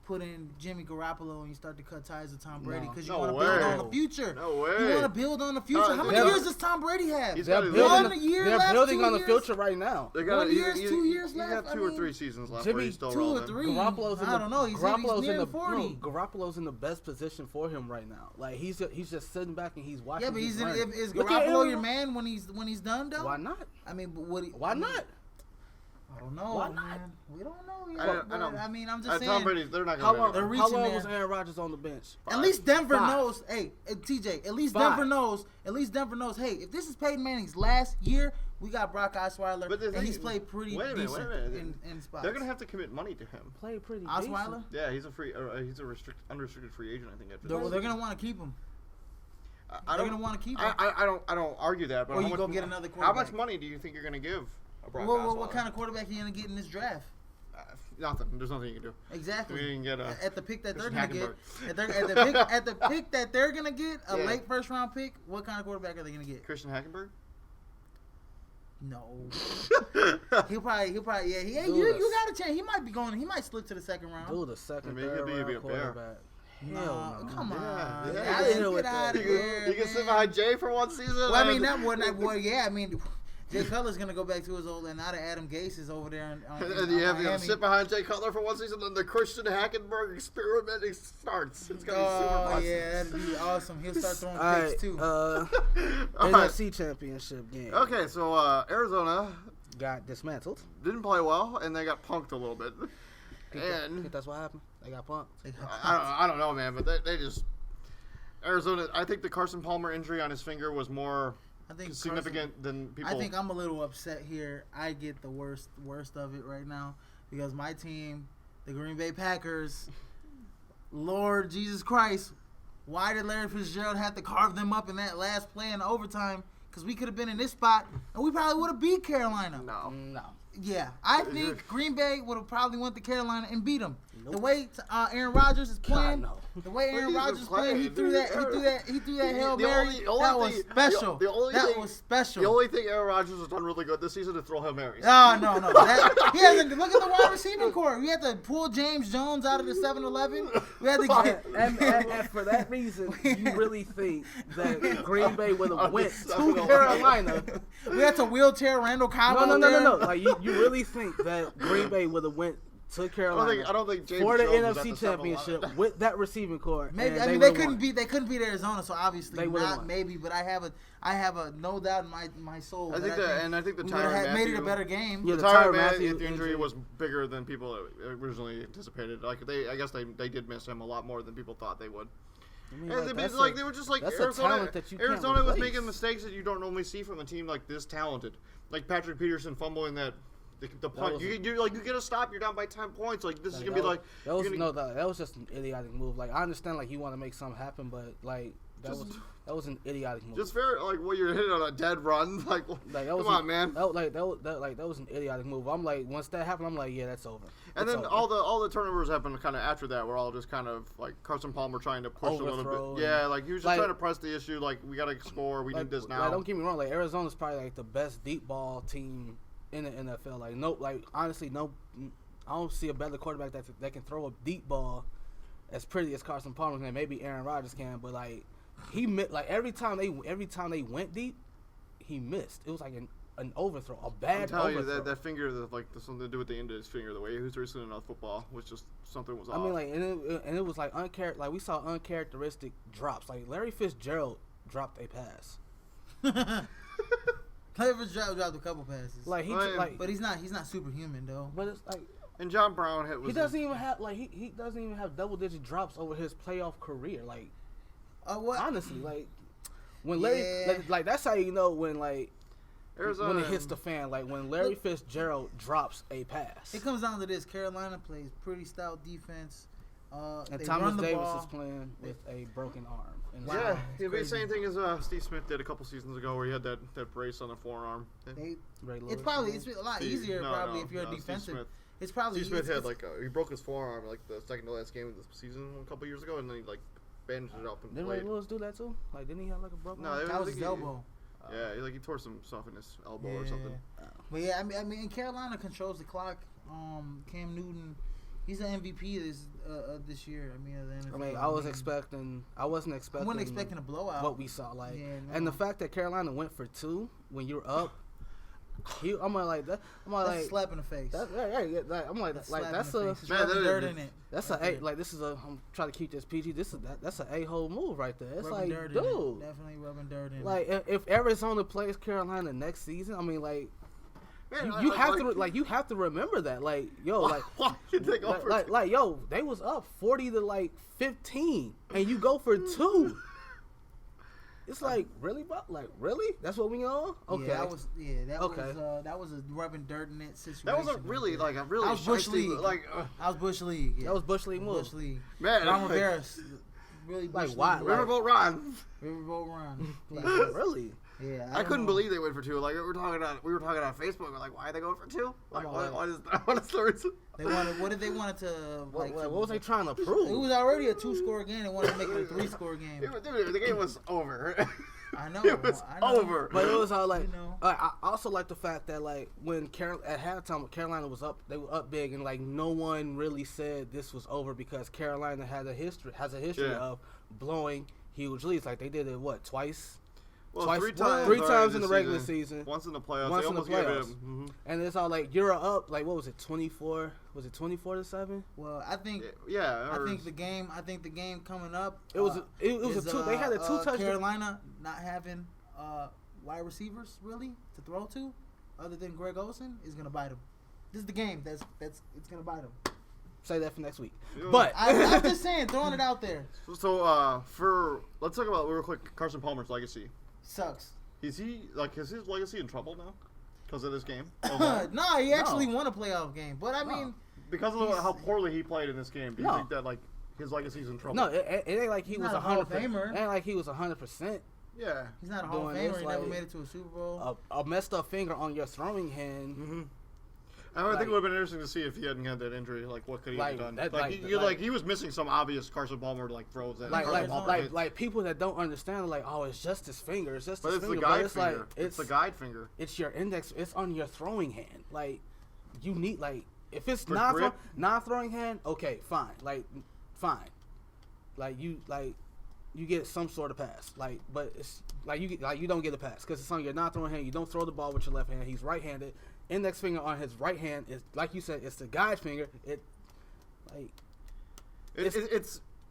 put in Jimmy Garoppolo and you start to cut ties with Tom Brady because you want to build on the future. No way. You want to build on the future. How many years does Tom Brady have? They're building on the future right now. They got 2 years left. He got 2 or 3 seasons left. Jimmy, where he's still 2 or 3. I don't know. He's near 40. Garoppolo's in the best position for him right now. Like he's just sitting back and he's watching. Yeah, but is Garoppolo your man when he's done though? Why not? I mean, why not? I don't know. Why not? Man. We don't know yet. I mean, I'm just saying. Tom Brady, they're not going to How long was Aaron Rodgers on the bench? At least Denver knows. Hey, TJ. At least Denver knows. Hey, if this is Peyton Manning's last year, we got Brock Osweiler, and he's played pretty decent in spots. They're going to have to commit money to him. Played pretty Osweiler? decent. Yeah, he's a unrestricted free agent. I think after they're going to want to keep him. They're going to want to keep him. I don't argue that. But or you go get another quarterback. How much money do you think you're going to give? What kind of quarterback are you going to get in this draft? Nothing. There's nothing you can do. Exactly. You can get at the pick that they're going to get. At the pick that they're going to get, a late first round pick, what kind of quarterback are they going to get? Christian Hackenberg? No. He'll probably yeah. You got a chance. He might be going. He might slip to the second round. Dude, the second, third round quarterback. No, come on. Get out of here. You can sit behind Jay for one season. Well, I mean that one. Yeah, I mean. Jay Cutler's going to go back to his old, and now that Adam Gase is over there. And you have to sit behind Jay Cutler for one season, then the Christian Hackenberg experimenting starts. It's going to be super fun. Yeah, that'd be awesome. He'll start throwing picks, too. NFC Championship game. Okay, so Arizona got dismantled. Didn't play well, and they got punked a little bit. And that's what happened. They got punked. I don't know, man, but they just Arizona. I think the Carson Palmer injury on his finger was more significant than people. I think I'm a little upset here. I get the worst of it right now because my team, the Green Bay Packers, Lord Jesus Christ, why did Larry Fitzgerald have to carve them up in that last play in overtime? Because we could have been in this spot and we probably would have beat Carolina. No. Yeah, I think Green Bay would have probably went to Carolina and beat them. Nope. The way Aaron Rodgers is playing, the way Aaron Rodgers is playing, he threw that Hail Mary. That was special. That was special. The only thing Aaron Rodgers has done really good this season is throw Hail Marys. No. He hasn't. Look at the wide receiving core. We had to pull James Jones out of the 7-Eleven. We had to get. And for that reason, you really think that Green Bay would have went to Carolina? We had to wheelchair Randall Cobb. No. Like you really think that Green Bay would have went to Carolina? I don't think James for the Jones NFC Championship with that receiving core. Maybe they couldn't beat Arizona, so obviously not. Maybe, but I have a no doubt in my soul. I think the Tyrann Mathieu made it a better game. Yeah, the Tyrann Mathieu injury was bigger than people originally anticipated. Like I guess they did miss him a lot more than people thought they would. They were just like Arizona was making mistakes that you don't normally see from a team like this talented. Like Patrick Peterson fumbling the punt. You get a stop. You're down by 10 points. Like this is gonna be like that was just an idiotic move. Like I understand like you want to make something happen, but like that was an idiotic move. Just very like when you're hitting on a dead run. Like come on, man. That was an idiotic move. I'm like once that happened, I'm like yeah, that's over. And then all the turnovers happened kind of after that. We're all just kind of like Carson Palmer trying to push a little bit. Yeah, like he was just trying to press the issue. Like we gotta score. We need this now. Like, don't get me wrong. Like Arizona's probably like the best deep ball team in the NFL. Honestly, I don't see a better quarterback that can throw a deep ball as pretty as Carson Palmer can. Maybe Aaron Rodgers can, but like he every time they went deep, he missed. It was like an overthrow, a bad overthrow. I'm telling you, that finger, something to do with the end of his finger, the way he was racing on football was just something was off. I mean, like, and it was like we saw uncharacteristic drops. Like Larry Fitzgerald dropped a pass. Larry Fitzgerald dropped a couple passes. But he's not superhuman though. But it's like. And John Brown he doesn't even have double-digit drops over his playoff career. Like, what? Honestly, like when Larry, like that's how you know when like Arizona, when it hits the fan. Like when Larry Fitzgerald drops a pass. It comes down to this: Carolina plays pretty stout defense. And Thomas Davis is playing with a broken arm. Yeah, it'd be the same thing as Steve Smith did a couple seasons ago, where he had that brace on the forearm. It's a lot easier if you're a defensive. It's probably Steve Smith had he broke his forearm like the second to last game of the season a couple years ago, and then he bandaged it up and Didn't played. Ray Lewis do that too? Like, didn't he have like a broken? No, arm? That was his elbow. Yeah, he tore some stuff in his elbow or something. But yeah, I mean, Carolina controls the clock. Cam Newton, he's an MVP this year. I mean, of the NFL. I wasn't expecting. I wasn't expecting. I wasn't expecting a blowout. What we saw, like, Yeah, no. and the fact that Carolina went for 2 when you're up. I'm like that. I'm That's like a slap in the face. I'm like That's like slap that's in the a. face. It's Man, rubbing that is- dirt in it. That's Right a there. like this is a. I'm trying to keep this PG. That's an a-hole move right there. It's Rubbing like, dirt in it. dude, Definitely rubbing dirt in like it. if Arizona plays Carolina next season, I mean, like Man, you have to remember that, like, yo, like why did they go for like yo, they was up 40 to like 15, and you go for 2. It's like, really, bro? Like, really? That's what we on? Okay. Yeah, that was a rubbing dirt in it situation. That wasn't really like a really. That was Bush shiesty- League. Like, That was Bush League. Yeah. That was Bush League move. Bush League. man, Ron like, Rivera, really Like, Bush why? League. Riverboat Ron. Riverboat Ron. Like, Yeah. really? Yeah, I couldn't know. believe they went for 2. Like we were talking on Facebook. We're like, why are they going for 2? Like, I'm like- what is the reason? They wanted. What did they want it to like? What was they trying to It prove? was already a 2-score game. They wanted to make it a 3-score game. Dude, the game was over. I know. It was I know. over. But it was all like, You know. I also like the fact that, like, when at halftime when Carolina was up, they were up big, and like no one really said this was over because Carolina has a history Yeah. of blowing huge leads. Like they did it twice. Well, Twice, 3 times. three already times in this the regular season. Once in the playoffs. Once They in the almost gave playoffs. it. And it's all like you're up. Like what was it? 24? Was it 24-7? Well, I think. Yeah. I or- think the game coming up. It was a 2. They had a 2 touchdown. Carolina not having wide receivers really to throw to, other than Greg Olsen, is gonna bite him. This is the game that's it's gonna bite him. Say that for next week. Yeah. But I'm just saying, throwing it out there So, let's talk about real quick Carson Palmer's legacy. sucks. Is his legacy in trouble now because of this game? No, he actually won a playoff game, but I mean, Because of how poorly he played in this game, do you No. think that like his legacy's in trouble? no, it ain't like he He's was not a Hall of 100%. Famer. It ain't like he was 100%. Yeah. he's not a Hall of Doing this, Famer. He never like, made it to a Super Bowl. A messed up finger on your throwing hand. Mm-hmm. I think it would have been interesting to see if he hadn't had that injury. Like, what could he Like, have done? that- He was missing some obvious Carson Palmer throws. That Carson Palmer hits. Like people that don't understand, like, oh, it's just his finger. It's just But his it's finger. the guide But it's finger. like It's the guide finger. It's your index. It's on your throwing hand. Like you need if it's For non grip? throwing hand, okay, fine. Fine. You get some sort of pass. But it's you don't get a pass because it's on your non-throwing hand. You don't throw the ball with your left hand. He's right-handed. Index finger on his right hand is, like you said, it's the guide finger. It's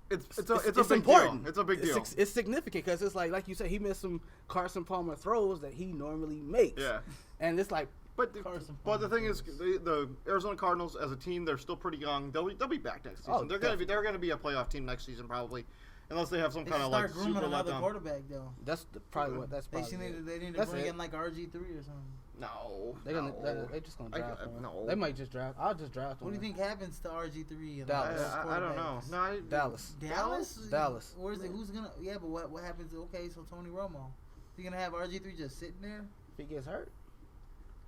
a big important. deal. It's a big deal. It's significant because it's like you said, he missed some Carson Palmer throws that he normally makes. Yeah. And it's like, But Carson the Palmer. thing is, the Arizona Cardinals as a team, they're still pretty young. They'll be back next season. Oh, they're gonna be a playoff team next season probably, unless they have some They kind should of start super grooming another letdown. quarterback though. that's probably what that's They probably. need to That's bring it. in like RG3 or something. No, They're gonna no. they just gonna draft him. no. They might just draft. I'll just draft him. What do you think happens to RG3? And Dallas. I don't know. No, Dallas. Dallas. Where's it? Who's gonna? Yeah, but what happens? Okay, so Tony Romo, you gonna have RG3 just sitting there? If he gets hurt.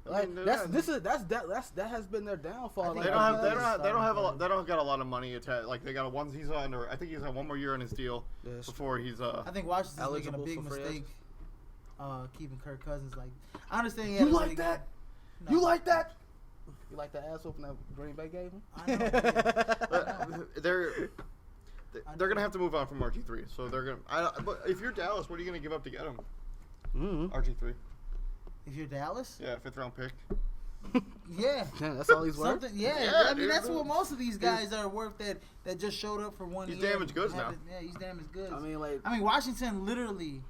I mean, That has been their downfall. I think They don't got a lot of money attached. Like they got I think he's got one more year on his deal Yes. before he's I think Washington's making a Eligible big for free mistake. Keeping Kirk Cousins. Like, I understand. You like that? No. You like that? You like the ass whooping that Green Bay gave him? I know. they're gonna have to move on from RG3. So they're gonna. But if you're Dallas, what are you gonna give up to get him? Mm-hmm. RG3. If you're Dallas, Yeah, 5th round pick. yeah. Yeah, that's all he's worth. Something, yeah. Yeah, I mean, dude. that's what most of these guys are worth that just showed up for 1 year. He's damaged goods now. Yeah, he's damaged goods. I mean, Washington literally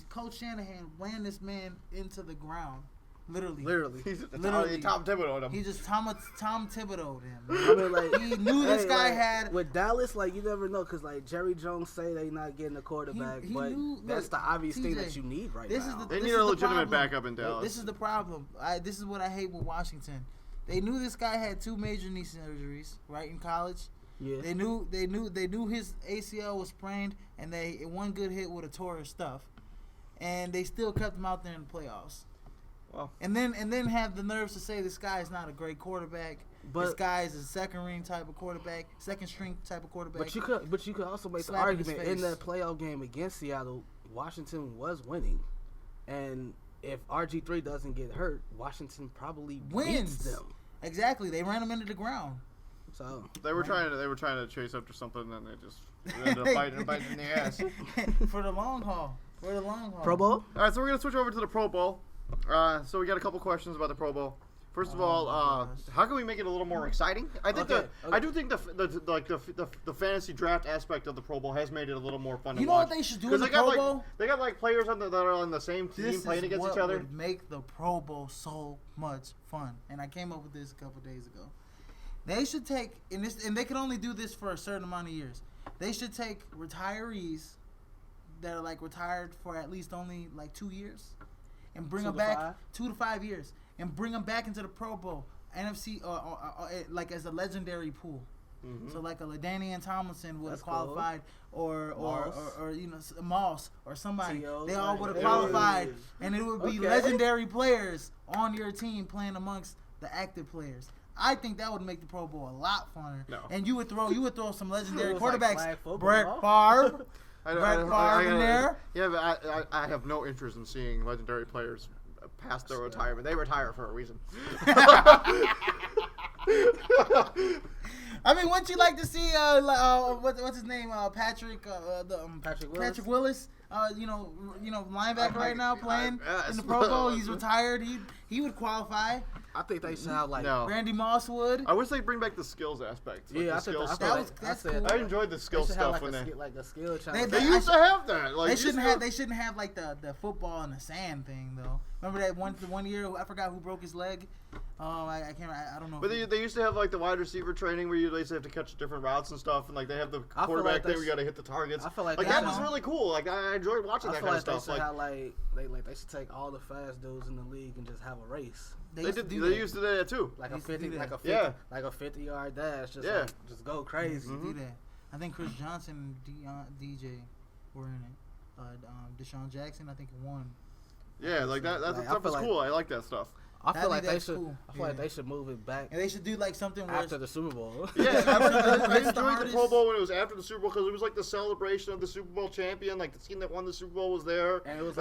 Coach Shanahan ran this man into the ground. Literally. He's Literally. Tom Thibodeau him. He just Tom Thibodeau'd him. I mean, like He knew this guy like, had. with Dallas. Like you never know, cause like Jerry Jones say they not getting a quarterback, He but knew- that's look, the obvious thing TJ, that you need right this now. is the- They this need is a the legitimate problem. backup in Dallas. This is the problem. This is what I hate with Washington. They knew this guy had 2 major knee surgeries, right, in college. Yeah. They knew his ACL was sprained, and one good hit would have tore his stuff, and they still kept him out there in the playoffs. Well, And then have the nerves to say this guy is not a great quarterback. This guy is a second string type of quarterback. But you could also make the argument in that playoff game against Seattle, Washington was winning, and if RG3 doesn't get hurt, Washington probably wins them. Exactly, they ran them into the ground. So they were trying to chase after something, and then they just ended up biting in the ass for the long haul. Pro Bowl. All right, so we're gonna switch over to the Pro Bowl. So we got a couple questions about the Pro Bowl. First of all, how can we make it a little more exciting? I think I do think the fantasy draft aspect of the Pro Bowl has made it a little more fun. You know what they should do in the Pro Bowl? They got like players that are on the same team playing against each other. This is what would make the Pro Bowl so much fun. And I came up with this a couple days ago. They should take and they can only do this for a certain amount of years. They should take retirees that are like retired for at least only like 2 years, and bring them back 2 to 5 years. And bring them back into the Pro Bowl, NFC, like as a legendary pool. Mm-hmm. So like a LaDainian Tomlinson would have qualified, or Moss or somebody. They all would have qualified, and it would be legendary players on your team playing amongst the active players. I think that would make the Pro Bowl a lot funner. No. And you would throw some legendary quarterbacks, like Brett Favre. Brett Favre in there. Yeah, but I have no interest in seeing legendary players past their retirement. They retire for a reason. I mean, wouldn't you like to see what's his name? Patrick Willis. Linebacker right now playing in the Pro Bowl. He's retired. He would qualify. I think they should have Randy Moss would. I wish they'd bring back the skills aspect. Like that's cool. I enjoyed the skill stuff when the skill challenge. They used to have that. Like, they shouldn't have like the football in the sand thing though. Remember that one year? I forgot who broke his leg. I can't. I don't know. But they used to have like the wide receiver training where you have to catch different routes and stuff, and like they have the quarterback thing where you got to hit the targets. I feel like that was really cool. Like I enjoyed watching that kind of stuff. They should take all the fast dudes in the league and just have a race. They used to do that too. Like a 50-yard dash. Just go crazy. Do that. I think Chris Johnson and DJ were in it. Deshaun Jackson, I think, won. Yeah, like that stuff is cool. I like that stuff. I feel like they should. Cool. I feel like they should move it back. And they should do like something after the Super Bowl. Yeah, I enjoyed the Pro Bowl when it was after the Super Bowl because it was like the celebration of the Super Bowl champion. Like the team that won the Super Bowl was there, and it was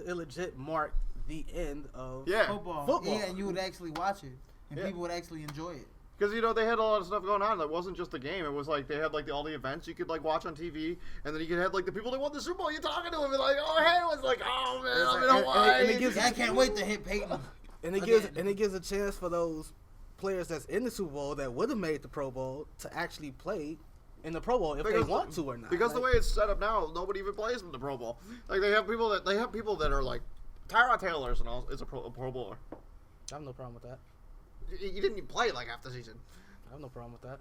legit marked the end of football. Yeah, and you would actually watch it, and people would actually enjoy it. Because, they had a lot of stuff going on. It wasn't just the game. It was like they had like all the events you could like watch on TV, and then you could have like the people that won the Super Bowl. You're talking to them and like, oh hey, it was like, oh man, I'm in Hawaii. I can't wait to hit Peyton. And it gives a chance for those players that's in the Super Bowl that would have made the Pro Bowl to actually play in the Pro Bowl if they want to or not. Because the way it's set up now, nobody even plays in the Pro Bowl. Like they have people that are like Tyrod Taylor's and all is a Pro Bowler. I have no problem with that. You didn't even play like half the season. I have no problem with that.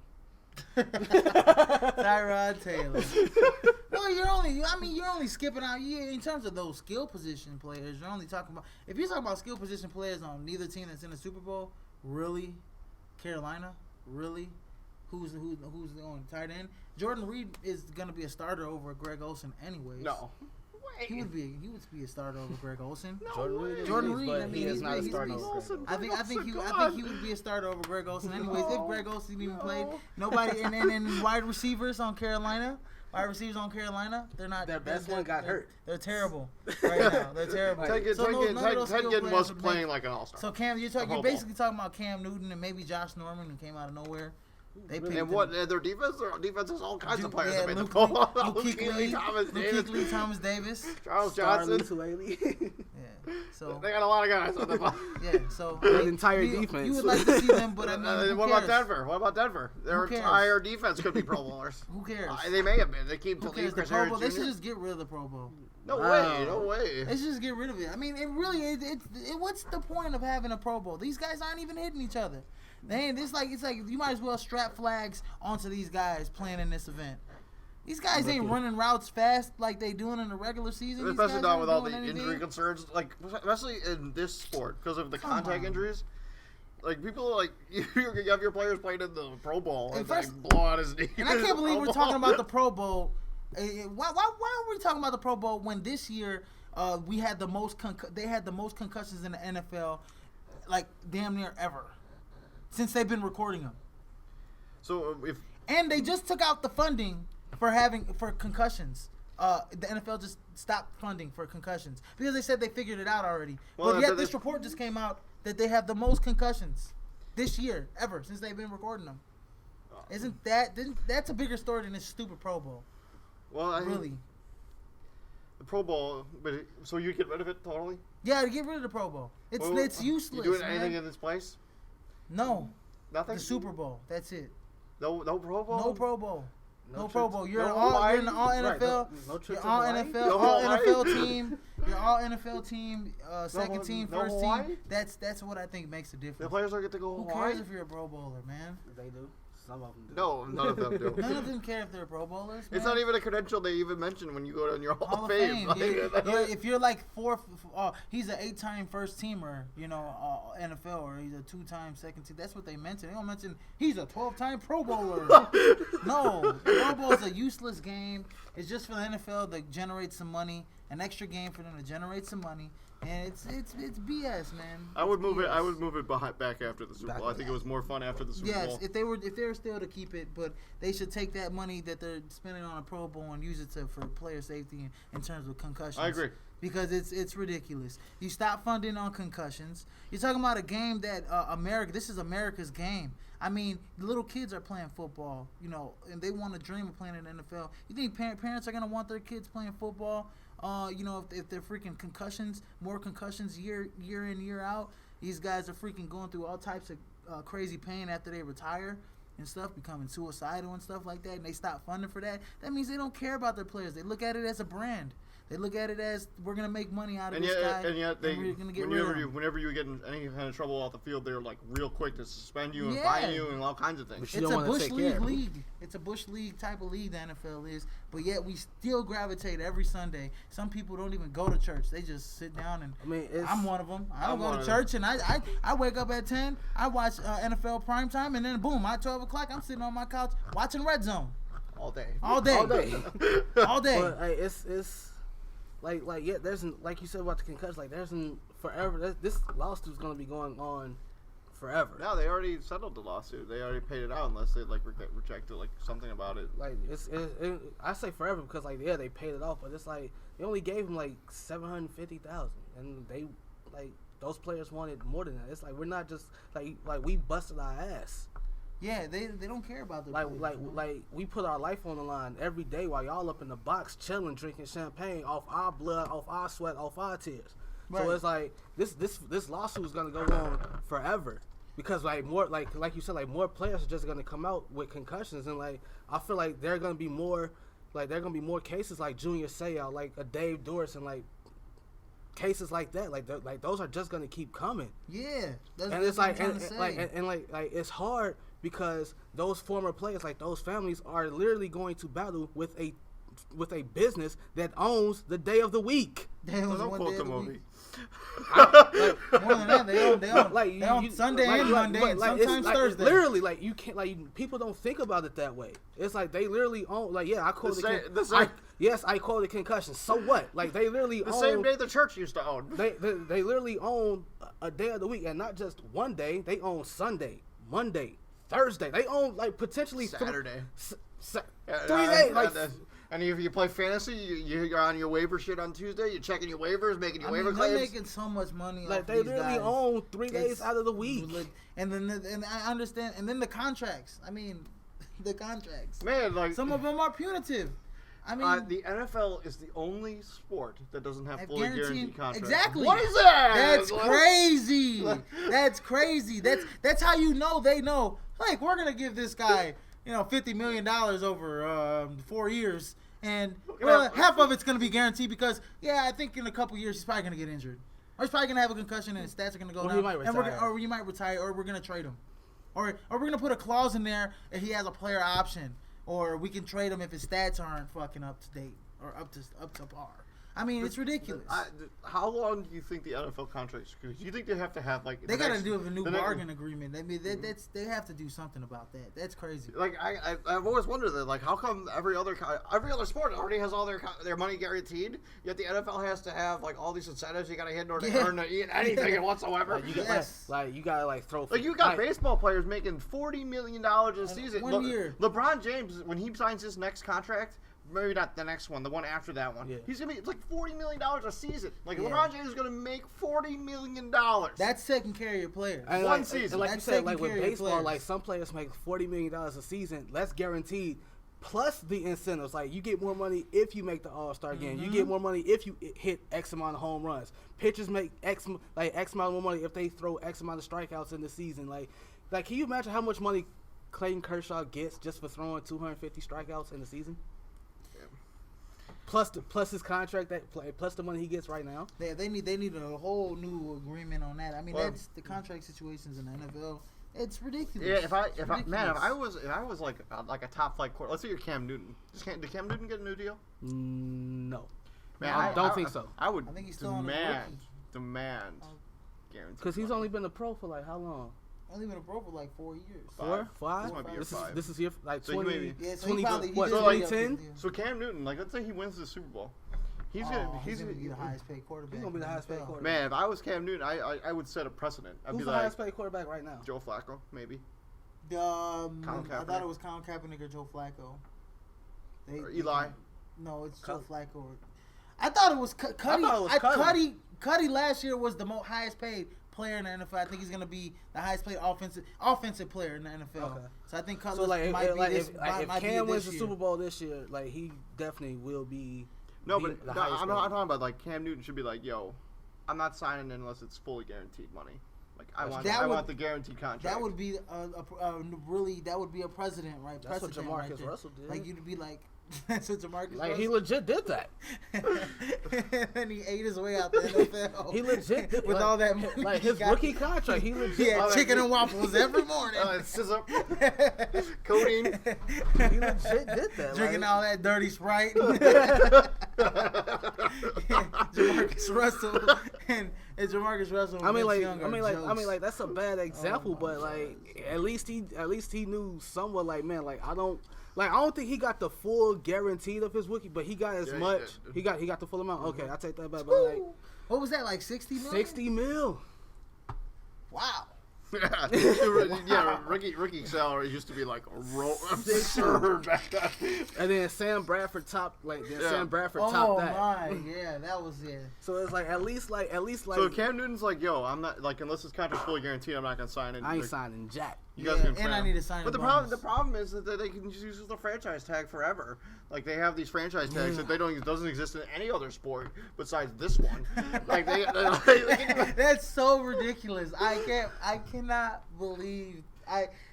Tyrod Taylor. Well, you're only skipping out in terms of those skill position players. You're only talking about if you're talking about skill position players on neither team that's in the Super Bowl. Really, Carolina. Really, who's on tight end? Jordan Reed is gonna be a starter over Greg Olsen anyways. No. He would be a starter over Greg Olsen. No Jordan Reed, but he is not a starter over Greg Olsen. I think he would be a starter over Greg Olsen anyways. If Greg Olsen even played, nobody and wide receivers on Carolina. They're not. Their best one got hurt. They're terrible right now. They're terrible. Ted Ginn was playing like an all-star. So Cam, you're basically talking about Cam Newton and maybe Josh Norman, who came out of nowhere. Their defense? Their defense is all kinds of players. Yeah, Luke Kuechly, Thomas Davis, Charles Johnson. Yeah, so they got a lot of guys on the ball. Yeah, so the entire defense. You would like to see them, but I mean, what about Denver? Their entire defense could be Pro Bowlers. Who cares? They may have been. They keep the Chris Harris Jr. They should just get rid of the Pro Bowl. No way. They should just get rid of it. I mean, it really is. What's the point of having a Pro Bowl? These guys aren't even hitting each other. It's like you might as well strap flags onto these guys playing in this event. These guys ain't running routes fast like they doing in the regular season. Especially not with all the injury concerns, like especially in this sport because of the contact injuries. Like people you have your players playing in the Pro Bowl and blow out his knee. And I can't believe we're talking about the Pro Bowl. Why are we talking about the Pro Bowl when this year we had the most they had the most concussions in the NFL? like damn near ever since they've been recording them. So and they just took out the funding for concussions. The NFL just stopped funding for concussions because they said they figured it out already. Well, but yet this report just came out that they have the most concussions this year ever since they've been recording them. Isn't that's a bigger story than this stupid Pro Bowl? Well, really, the Pro Bowl, so you get rid of it totally? Yeah, to get rid of the Pro Bowl. It's useless. You doing anything in this place? No, nothing. The Super Bowl. That's it. No Pro Bowl. No Pro Bowl. No Pro Bowl. You're in the all NFL. You're all NFL. All NFL team. You're all NFL team. Second team, first team. That's what I think makes the difference. The players don't get to go. Who cares if you're a Pro Bowler, man? They do. Some of them do. No, none of them do. None of them care if they're Pro Bowlers. Man. It's not even a credential they even mention when you go to your Hall of Fame. Fame. If you're like he's an 8-time first teamer, NFL, or he's a 2-time second team. That's what they mention. They don't mention he's a 12-time Pro Bowler. No, the Pro Bowl is a useless game. It's just for the NFL to generate some money, an extra game for them to generate some money. And it's BS, man. I would move it back after the Super Bowl. I think it was more fun after the Super Bowl. Yes, if they were still to keep it, but they should take that money that they're spending on a Pro Bowl and use it for player safety in terms of concussions. I agree. Because it's ridiculous. You stop funding on concussions. You're talking about a game that this is America's game. I mean, little kids are playing football, and they want to dream of playing in the NFL. You think parents are going to want their kids playing football? If they're freaking more concussions year in, year out, these guys are freaking going through all types of crazy pain after they retire and stuff, becoming suicidal and stuff like that, and they stop funding for that. That means they don't care about their players. They look at it as a brand. They look at it as we're gonna make money out of this guy. And yet, we're gonna get rid of him. Whenever you get in any kind of trouble off the field, they're like real quick to suspend you and fine you and all kinds of things. It's a Bush League. It's a Bush League type of league the NFL is, but yet we still gravitate every Sunday. Some people don't even go to church; they just sit down and. I'm one of them. I don't go to church, and I wake up at 10. I watch NFL primetime, and then boom, at 12 o'clock, I'm sitting on my couch watching Red Zone. All day. All day. But, it's. There's like you said about the concussion, there's forever. This lawsuit's gonna be going on forever. No, they already settled the lawsuit. They already paid it out unless they rejected something about it. I say forever because they paid it off, but it's they only gave him $750,000, and they those players wanted more than that. It's we're not just we busted our ass. Yeah, they don't care about their players. We put our life on the line every day while y'all up in the box chilling, drinking champagne off our blood, off our sweat, off our tears. Right. So it's this lawsuit is gonna go on forever because more you said more players are just gonna come out with concussions, and I feel there are gonna be more cases like Junior Seau, like a Dave Doris, and cases like that, those are just gonna keep coming. Yeah, and it's it's hard because those former players, those families, are literally going to battle with a business that owns the day of the week. They own don't quote the movie. More than that, they own Sunday and Monday, and sometimes Thursday. Literally, you can't people don't think about it that way. It's they literally own I quoted I quoted concussion. So what? They literally own same day the church used to own. They literally own a day of the week, and not just one day. They own Sunday, Monday, Thursday. They own potentially Saturday. 3 days. And if you play fantasy, you're on your waiver shit on Tuesday. You're checking your waivers, making your waiver claims. They're making so much money. They literally own 3 days out of the week. And then I understand. And then the contracts. The contracts. Man, some of them are punitive. The NFL is the only sport that doesn't have fully guaranteed contracts. Exactly. What is that? That's crazy. That's crazy. That's how they know. We're gonna give this guy, $50 million over 4 years, and half of it's gonna be guaranteed because I think in a couple years he's probably gonna get injured, or he's probably gonna have a concussion and his stats are gonna go down, or you might retire, or we're gonna trade him, or we're gonna put a clause in there that he has a player option. Or we can trade him if his stats aren't fucking up to date or up to par. I mean, it's ridiculous. How long do you think the NFL contracts? Do you think they have to have like? They got to do a new bargain agreement. I mean, they have to do something about that. That's crazy. Like I've always wondered that. Like, how come every other sport already has all their money guaranteed, yet the NFL has to have like all these incentives you got to hit in order to earn anything whatsoever. You gotta throw. Like you got baseball players making $40 million a season. 1 year. LeBron James, when he signs his next contract. Maybe not the next one, the one after that one. Yeah. He's gonna be like $40 million a season. Like LeBron James is gonna make $40 million. That's taking care of your players. And one season. And like that's you said, like with baseball, like some players make $40 million a season. That's guaranteed. Plus the incentives, like you get more money if you make the All-Star game. You get more money if you hit X amount of home runs. Pitchers make X amount more money if they throw X amount of strikeouts in the season. Like, can you imagine how much money Clayton Kershaw gets just for throwing 250 strikeouts in the season? Plus his contract plus the money he gets right now. They need a whole new agreement on that. I mean, that's the contract situations in the NFL. It's ridiculous. Yeah, if I was like a top flight quarterback, let's say you're Cam Newton. Did Cam Newton get a new deal? No. Man, I don't think so. I would think he's still demand guarantee. Because he's only been a pro for like how long? Only been a pro for like 4 years. 4? 5? This might be year 5. This is year like so 20. Yeah, so 2010. So Cam Newton, like let's say he wins the Super Bowl. He's gonna be the highest paid quarterback. He's gonna be the highest paid quarterback. Man, if I was Cam Newton, I would set a precedent. Who's the highest paid quarterback right now? Joe Flacco, maybe. I thought it was Colin Kaepernick or Joe Flacco. Or Eli. No, it's Joe Flacco. I thought it was Cuddy. Cuddy last year was the highest paid player in the NFL. I think he's going to be the highest paid offensive player in the NFL. Okay. So I think Cutler might be this. If Cam wins the Super Bowl this year, like he definitely will be. No, but I'm not talking about like Cam Newton should be like, yo, I'm not signing in unless it's fully guaranteed money. Like I want the guaranteed contract. That would be that would be a precedent, right? That's what Jamarcus Russell did. Like you'd be like. That's what Jamarcus like Russell. He legit did that. And he ate his way out the NFL. He legit did with all that money. Like his rookie contract. He legit had chicken and waffles every morning. Scissor, codeine. He legit did that. Drinking all that dirty Sprite. Jamarcus Russell and Jamarcus Russell. I mean, that's a bad example, but like at least he knew somewhat. Like man, I don't think he got the full guaranteed of his rookie, but he got as much. He got the full amount. Okay, I take that back. But like, what was that? Like 60 mil? 60 mil. Wow. Yeah, rookie salary used to be like absurd back then. And then Sam Bradford topped that. Oh my, yeah, that was it. So it's like at least. So Cam Newton's like, yo, I'm not like unless his contract's fully guaranteed, I'm not gonna sign it. I ain't signing jack. And I need to sign. But the problem is that they can just use the franchise tag forever. Like they have these franchise tags that doesn't exist in any other sport besides this one. Like that's so ridiculous. I cannot believe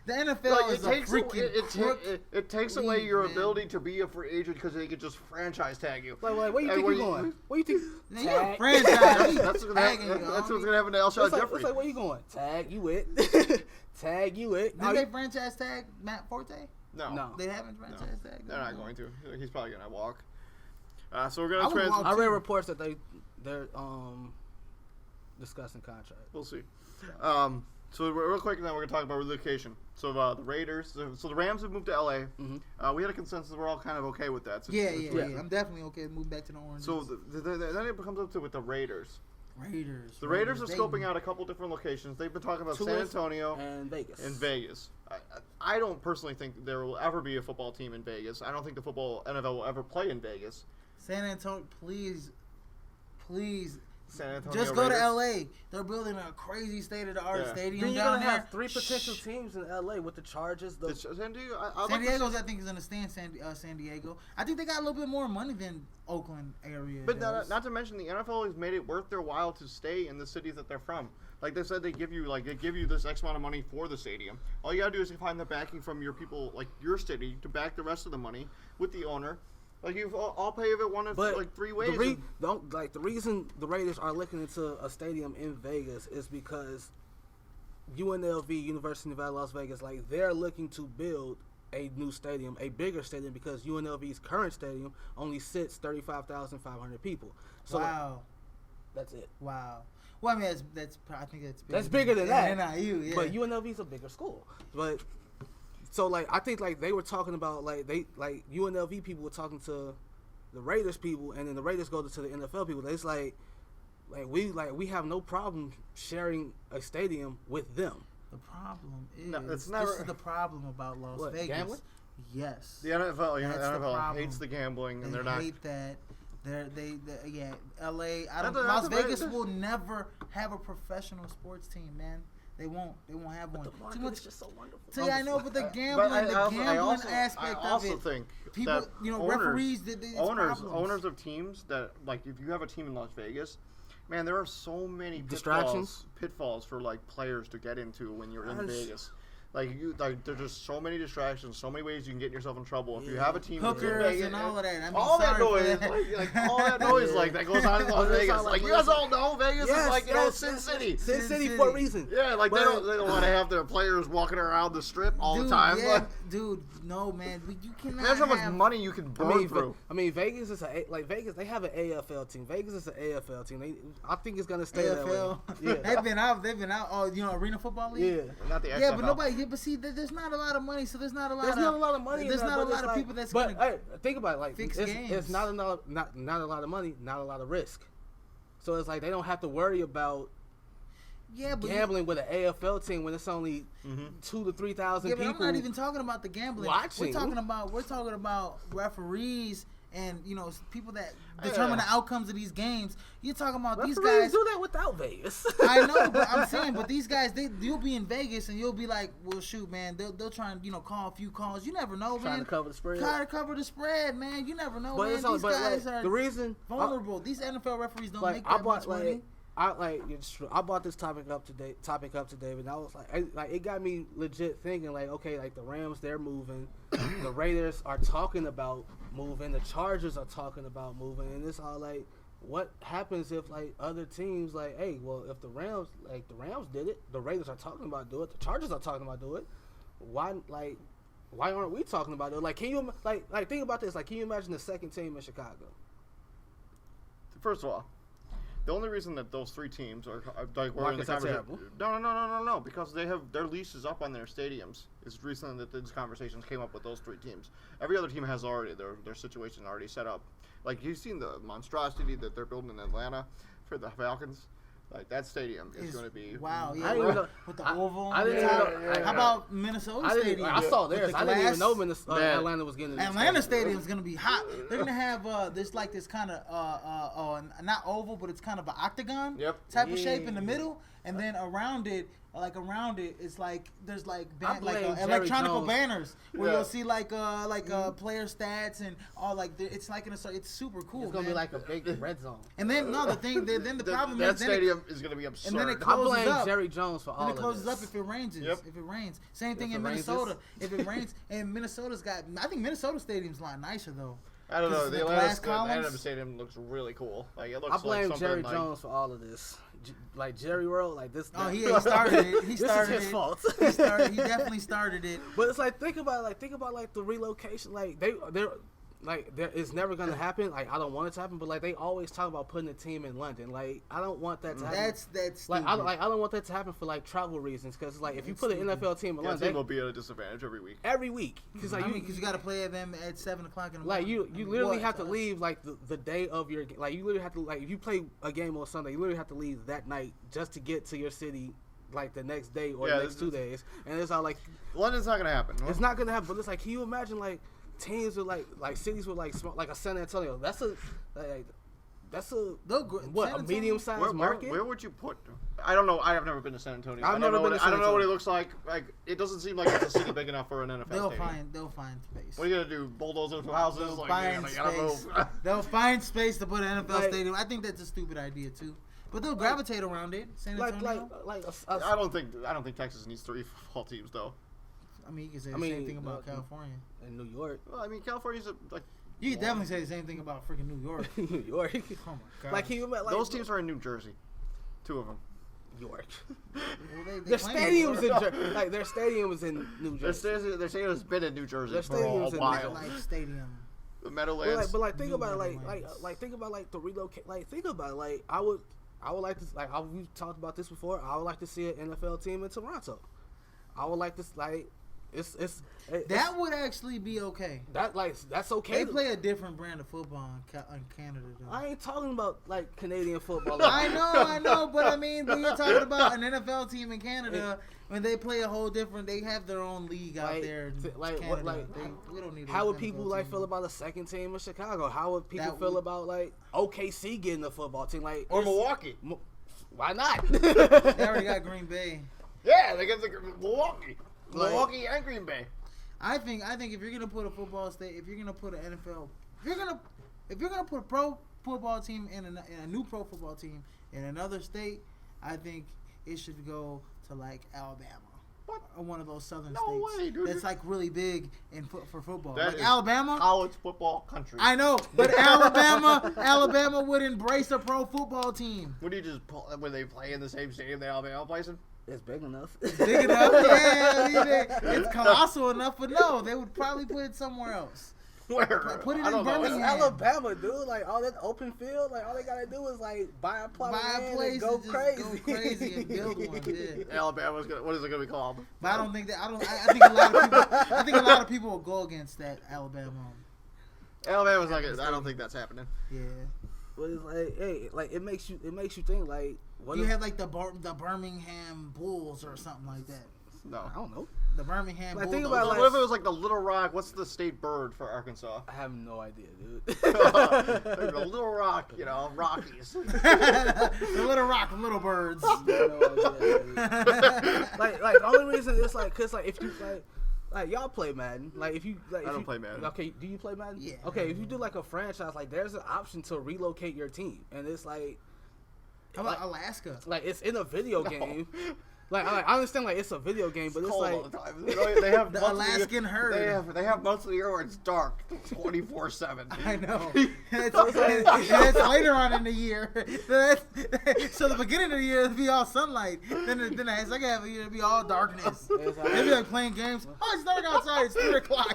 the NFL is a freaking it takes away your ability to be a free agent because they can just franchise tag you. Like where you think you're going? Where you think? You're franchise. That's what's gonna happen to Alshon Jeffrey. It's like where you going? Tag you it. Tag you it. Did they franchise tag Matt Forte? No. They haven't franchise tag. They're not going to. He's probably gonna walk. So we're gonna I read reports that they're discussing contract. We'll see. So real quick, and then we're gonna talk about relocation. So the Raiders, so the Rams have moved to LA. Mm-hmm. We had a consensus. We're all kind of okay with that. So yeah. I'm definitely okay to move back to the Orange. So then it comes up to with the Raiders. The Raiders are they scoping out a couple different locations. They've been talking about San Antonio and Vegas. I don't personally think there will ever be a football team in Vegas. I don't think the NFL will ever play in Vegas. San Antonio, please. San Antonio just go Raiders. to LA. They're building a crazy state-of-the-art stadium then you're down gonna there. have 3 potential teams in LA with the Chargers. San Diego's, I think, is gonna stay in San Diego. I think they got a little bit more money than Oakland area. But not to mention the NFL has made it worth their while to stay in the cities that they're from. Like they said, they give you this X amount of money for the stadium. All you gotta do is find the backing from your people, like your city, to back the rest of the money with the owner. Like you all pay of it one of 3 ways. The reason the Raiders are looking into a stadium in Vegas is because UNLV, University of Nevada, Las Vegas, like they're looking to build a new stadium, a bigger stadium, because UNLV's current stadium only sits 35,500 people. So wow. That's it. Wow. Well, I mean, that's I think that's bigger than that. NIU, yeah. But UNLV's a bigger school. But so like I think like they were talking about like UNLV people were talking to the Raiders people, and then the Raiders go to the NFL people. It's like we have no problem sharing a stadium with them. The problem is it's never, this is the problem about Las Vegas. Gambling? Yes. The NFL, That's the NFL problem. hates the gambling, and they they're not. hate that. Yeah. LA. that's Las Vegas will never have a professional sports team, man. They won't have But one. the market is just so wonderful. See, I know, but the gambling, I aspect also of it. think People, that referees, owners of teams that, like, if you have a team in Las Vegas, man, there are so many pitfalls for like players to get into when you're in Vegas. There's just so many distractions, so many ways you can get yourself in trouble. If you have a team that's in Vegas, and all of that, I mean, all that noise, all that noise, that goes on in Las Vegas. Like you guys all know, Vegas is like Sin City. Sin City for a reason. Yeah, like they don't want to have their players walking around the strip all the time. Yeah, dude, no man, you cannot. Imagine how much money you can burn through. I mean, Vegas is Vegas. They have an AFL team. Vegas is an AFL team. I think it's gonna stay that way. Yeah. They've been out. Oh, Arena Football League. Yeah, not the XFL. Yeah, but nobody. Yeah, but see, there's not a lot of money, so there's not a lot of money. There's not a lot of people that's but gonna. Hey, think about it. Like fix games. It's not a lot of money, not a lot of risk. So it's like they don't have to worry about gambling with an AFL team when it's only 2,000 to 3,000 people. Yeah, but I'm not even talking about the gambling. Watching. We're talking about referees and people that determine the outcomes of these games. You're talking about referees these guys do that without Vegas. I know, but I'm saying, but these guys, you'll be in Vegas and you'll be like, well, shoot, man, they'll try and call a few calls. You never know, Trying man. to cover the spread. Try to cover the spread, man. You never know, But man. These guys are the reason vulnerable. These NFL referees don't make that much money. It's true. I brought this topic up to David, and I was like, it got me legit thinking, like, okay, like the Rams, they're moving, the Raiders are talking about moving, the Chargers are talking about moving, and it's all like, what happens if like other teams like, hey, well, if the Rams did it, the Raiders are talking about do it, the Chargers are talking about do it, why aren't we talking about it? Like, can you like think about this? Like, can you imagine the second team in Chicago? First of all, the only reason that those three teams are like we're in the Markets conversation. No, because they have their leases up on their stadiums. It's recently that these conversations came up with those three teams. Every other team has already their situation already set up. Like, you've seen the monstrosity that they're building in Atlanta for the Falcons. Like, that stadium is going to be with the oval. I didn't even know. How about Minnesota Stadium? I saw theirs. I didn't even know Atlanta was getting. Atlanta Stadium is going to be hot. They're going to have this kind of not oval, but it's kind of an octagon type of shape in the middle, and then around it, it's like there's like electronic banners where you'll see player stats and all it's like it's super cool. It's gonna be like a big red zone. And then the problem is that stadium is gonna be absurd. And then it I closes blame up. Jerry Jones for all of this. And it closes up if it rains. If it rains, same thing in Minnesota. If it rains, and Minnesota's got. I think Minnesota Stadium's a lot nicer though. I don't know. The Atlanta Stadium looks really cool. Like, it looks. I blame like Jerry Jones for all of this. Like Jerry World, like this. Oh, he started it. He started this is his fault. He definitely started it. But it's like think about the relocation. Like they're like it's never gonna happen. Like, I don't want it to happen, but like they always talk about putting a team in London. Like, I don't want that to happen. That's like I don't want that to happen for like travel reasons. Because like if you put an NFL team in London, that team will be at a disadvantage every week. Every week, because you got to play them at 7:00 in the morning. Like you literally have to leave like the day of your like you literally have to like if you play a game on Sunday, you literally have to leave that night just to get to your city like the next day or the next 2 days. And it's all like London's not gonna happen. It's not gonna happen. But it's like, can you imagine like teams with like cities with like small, like a San Antonio? That's a medium-sized market. Where would you put? I don't know. I have never been to San Antonio. I don't know what it looks like. Like, it doesn't seem like it's a city big enough for an NFL stadium. They'll find space. What are you gonna do? Bulldoze into houses? They'll find space to put an NFL stadium. I think that's a stupid idea too. But they'll gravitate around it. San Antonio. I don't think Texas needs 3 football teams though. I mean, you can say the same thing about California and New York. Well, I mean, California's you can definitely say the same thing about freaking New York. New York. Oh my god. Like, those teams are in New Jersey, 2 of them. York. Well, Their stadiums in their stadium is in New Jersey. Their stadium's been in New Jersey Their for a stadium's in while. Like stadium. The Meadowlands. But like think New about it, Meadowlands. like think about like the relocate. Like think about it, like I would like to we've talked about this before. I would like to see an NFL team in Toronto. I would like to like that would actually be okay. That's okay. They play a different brand of football in Canada, though. I ain't talking about like Canadian football. I know, but I mean, when you're talking about an NFL team in Canada, when they play a whole different, they have their own league out there. We don't need. How would people feel about a second team in Chicago? How would people feel about like OKC getting a football team or Milwaukee? Why not? They already got Green Bay. Yeah, they got Milwaukee and Green Bay. I think if you're gonna put a football state, if you're gonna put an NFL, if you're gonna put a pro football team in a new pro football team in another state, I think it should go to like Alabama. What? Or one of those southern No states way, dude. that's like really big for football. That like is Alabama, college football country. I know, but Alabama would embrace a pro football team. Would you just pull when they play in the same stadium that Alabama plays in? It's big enough. It's big enough, yeah. It's colossal enough, but no, they would probably put it somewhere else. Where? Put it I in don't know. Birmingham. It's Alabama, dude. Like all that open field, like all they gotta do is like buy a plot of land and go crazy and build one. Yeah. Alabama's gonna. What is it gonna be called? But I don't think that. I think a lot of people will go against that Alabama. Alabama's not gonna. I don't think that's happening. Yeah. But it's like, hey, like it makes you think like what you have like the Birmingham Bulls or something like that. No, I don't know. The Birmingham Bulls. Think about what if it was like the Little Rock? What's the state bird for Arkansas? I have no idea, dude. The Little Rock, Rockies. The Little Rock, Little Birds. No idea, like the only reason is like, cause like if you like y'all play Madden, like if you like, I don't play Madden. Okay, do you play Madden? Yeah. Okay, if you do like a franchise, like there's an option to relocate your team, and it's like, how about Alaska? Like it's in a video game. Like I understand, like it's a video game, but it's like all the time. They have the Alaskan herd. They have months of the year where it's dark, 24/7. I know. It's later on in the year. So the beginning of the year it'll be all sunlight. Then the second half of the year it'll be all darkness. They'll be like playing games. Oh, it's dark outside. It's 3:00.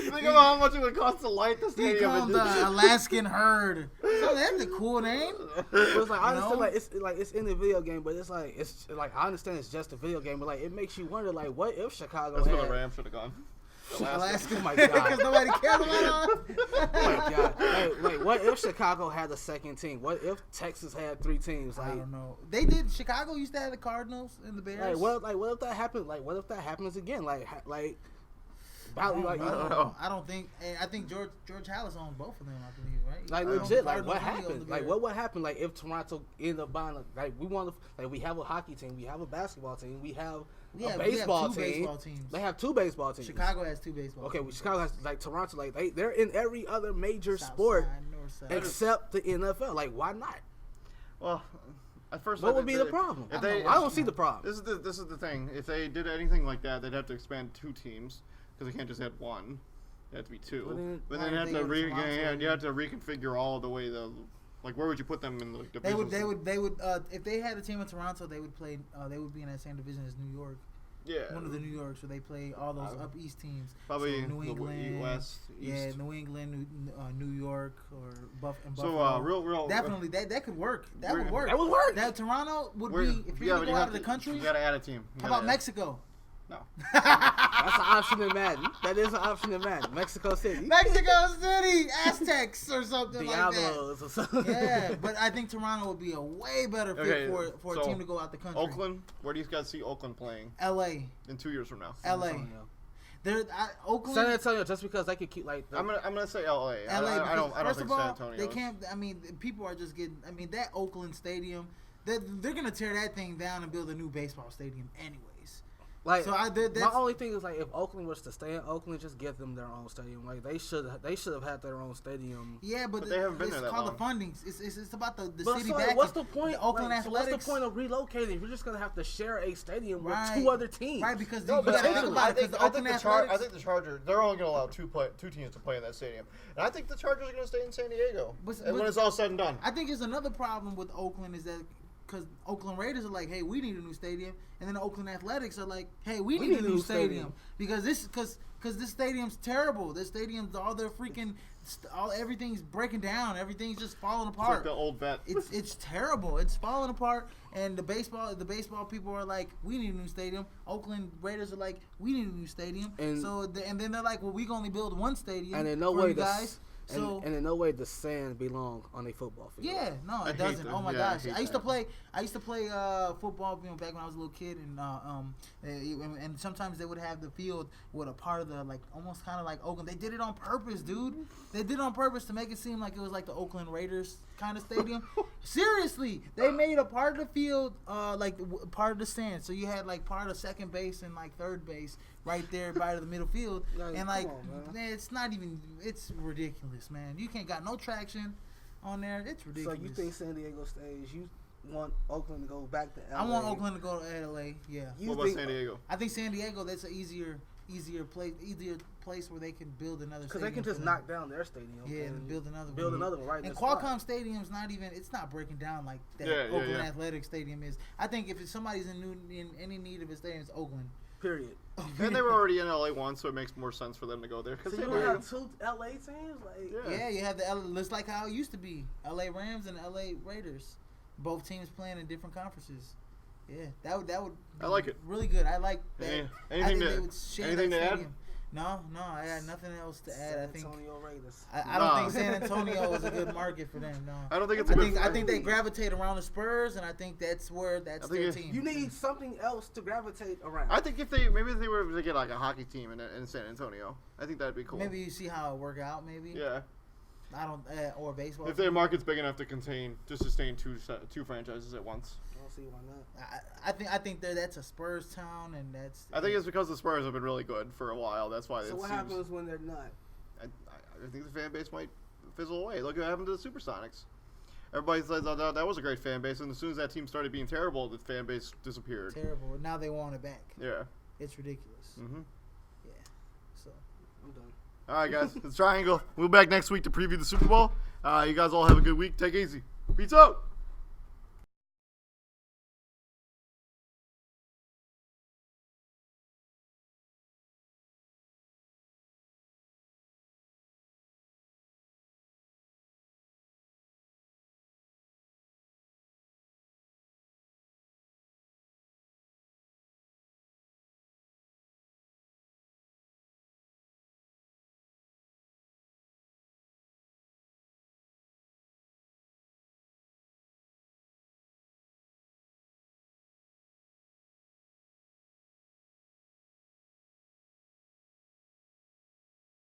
Think about how much it would cost to light the stadium. They call them the Alaskan herd. So that's a cool name. It's like I understand, like it's in the video game, but it's like I understand it's just a video game, but like it makes you wonder, like what if Chicago That's had where the Rams should have gone. Alaska. Oh my god! Because nobody cares about it. Oh my god! Like what if Chicago had a second team? What if Texas had 3 teams? Like I don't know. They did. Chicago used to have the Cardinals and the Bears. Like what if that happened? Like what if that happens again? I don't know. I don't think. I think George Halas owns both of them. I believe, right? Like legit. Like what happened? Like what would happen? Like if Toronto ended up buying? Like we want to. Like we have a hockey team. We have a basketball team. We have a baseball team. Baseball teams. They have 2 baseball teams. Chicago has 2 baseball. Okay, teams. Chicago has like Toronto. Like they're in every other major sport except the NFL. Like why not? Well, at first, what would be the problem? I don't see the problem. This is the thing. If they did anything like that, they'd have to expand 2 teams because they can't just have 1. It had to be 2. But then you have to reconfigure all the way like where would you put them in the divisions? They would if they had a team in Toronto, they would play. They would be in that same division as New York. Yeah. One of the New Yorks where they play all those up east teams. Probably so New England, West, East. Yeah, New England, New York, or Buffalo. So real definitely that could work. That would work. That would work. That Toronto would be if you're gonna go out of the country. You gotta add a team. How about Mexico? No. That's an option in Madden. That is an option in Madden. Mexico City. Aztecs or something Diablos like that. Or something. Yeah, but I think Toronto would be a way better fit for a team to go out the country. Oakland, where do you guys see Oakland playing? L.A. In 2 years from now. L.A. Oakland. San Antonio, just because they could keep like. I'm gonna say L.A. L.A. I don't think San Antonio. They can't. I mean, people are just getting. I mean, that Oakland stadium. They're gonna tear that thing down and build a new baseball stadium anyways. Like, so my only thing is, like, if Oakland was to stay in Oakland, just give them their own stadium. Like, they should have had their own stadium. Yeah, but they haven't been there that it's called long. the funding. It's about the But city so, back. what's the point? The Oakland Athletics. So what's the point of relocating if you're just gonna have to share a stadium with Right. 2 other teams? Right, because No, you but got to think about it. Because the Oakland Athletics. I think the Chargers, they're only going to allow two teams to play in that stadium. And I think the Chargers are going to stay in San Diego when it's all said and done. I think there's another problem with Oakland is that because Oakland Raiders are like, hey, we need a new stadium, and then the Oakland Athletics are like, hey, we need a new stadium because this stadium's terrible. This stadium's all their freaking everything's breaking down. Everything's just falling apart. It's like the old vet. It's terrible. It's falling apart. And the baseball people are like, we need a new stadium. Oakland Raiders are like, we need a new stadium. And then they're like, well, we can only build one stadium. And in no for way you guys. And in no way does sand belong on a football field. Yeah, no, it doesn't. Oh my gosh, I used to play football, back when I was a little kid, and sometimes they would have the field with a part of the almost kind of like Oakland. They did it on purpose, dude. They did it on purpose to make it seem like it was like the Oakland Raiders kind of stadium. Seriously, they made a part of the field part of the stand, so you had like part of second base and like third base right there by the middle field, and man, it's ridiculous, man. You can't got no traction on there. It's ridiculous. So you think San Diego stays? You want Oakland to go back to LA? I want Oakland to go to LA. Yeah. What about San Diego? I think San Diego. That's an easier place where they can build another. Because they can just knock down their stadium. Yeah, and build another. Build another one right. And Qualcomm Stadium's not even. It's not breaking down like that. Oakland Athletic Stadium is. I think if somebody's in any need of a stadium, it's Oakland. Period. And they were already in LA once, so it makes more sense for them to go there. So you have 2 LA teams, yeah, you have the LA, looks like how it used to be. LA Rams and LA Raiders, both teams playing in different conferences. Yeah, that would. I like it. Really good. I like that. Anything to add? No, I had nothing else to add. I think Antonio Raiders. I don't think San Antonio is a good market for them. No, I don't think it's. I think they gravitate around the Spurs, and I think that's their team. You need something else to gravitate around. I think if they were to get like a hockey team in San Antonio, I think that'd be cool. Maybe you see how it work out. Maybe. Yeah. I don't or baseball. If their market's big enough to sustain two franchises at once. See why not. I think that's a Spurs town, and that's. I think it's because the Spurs have been really good for a while. That's why. So what happens when they're not? I think the fan base might fizzle away. Look what happened to the Supersonics. Everybody says that was a great fan base, and as soon as that team started being terrible, the fan base disappeared. Terrible. Now they want it back. Yeah. It's ridiculous. Mm-hmm. Yeah. So I'm done. All right, guys. It's Triangle. We'll be back next week to preview the Super Bowl. You guys all have a good week. Take it easy. Peace out.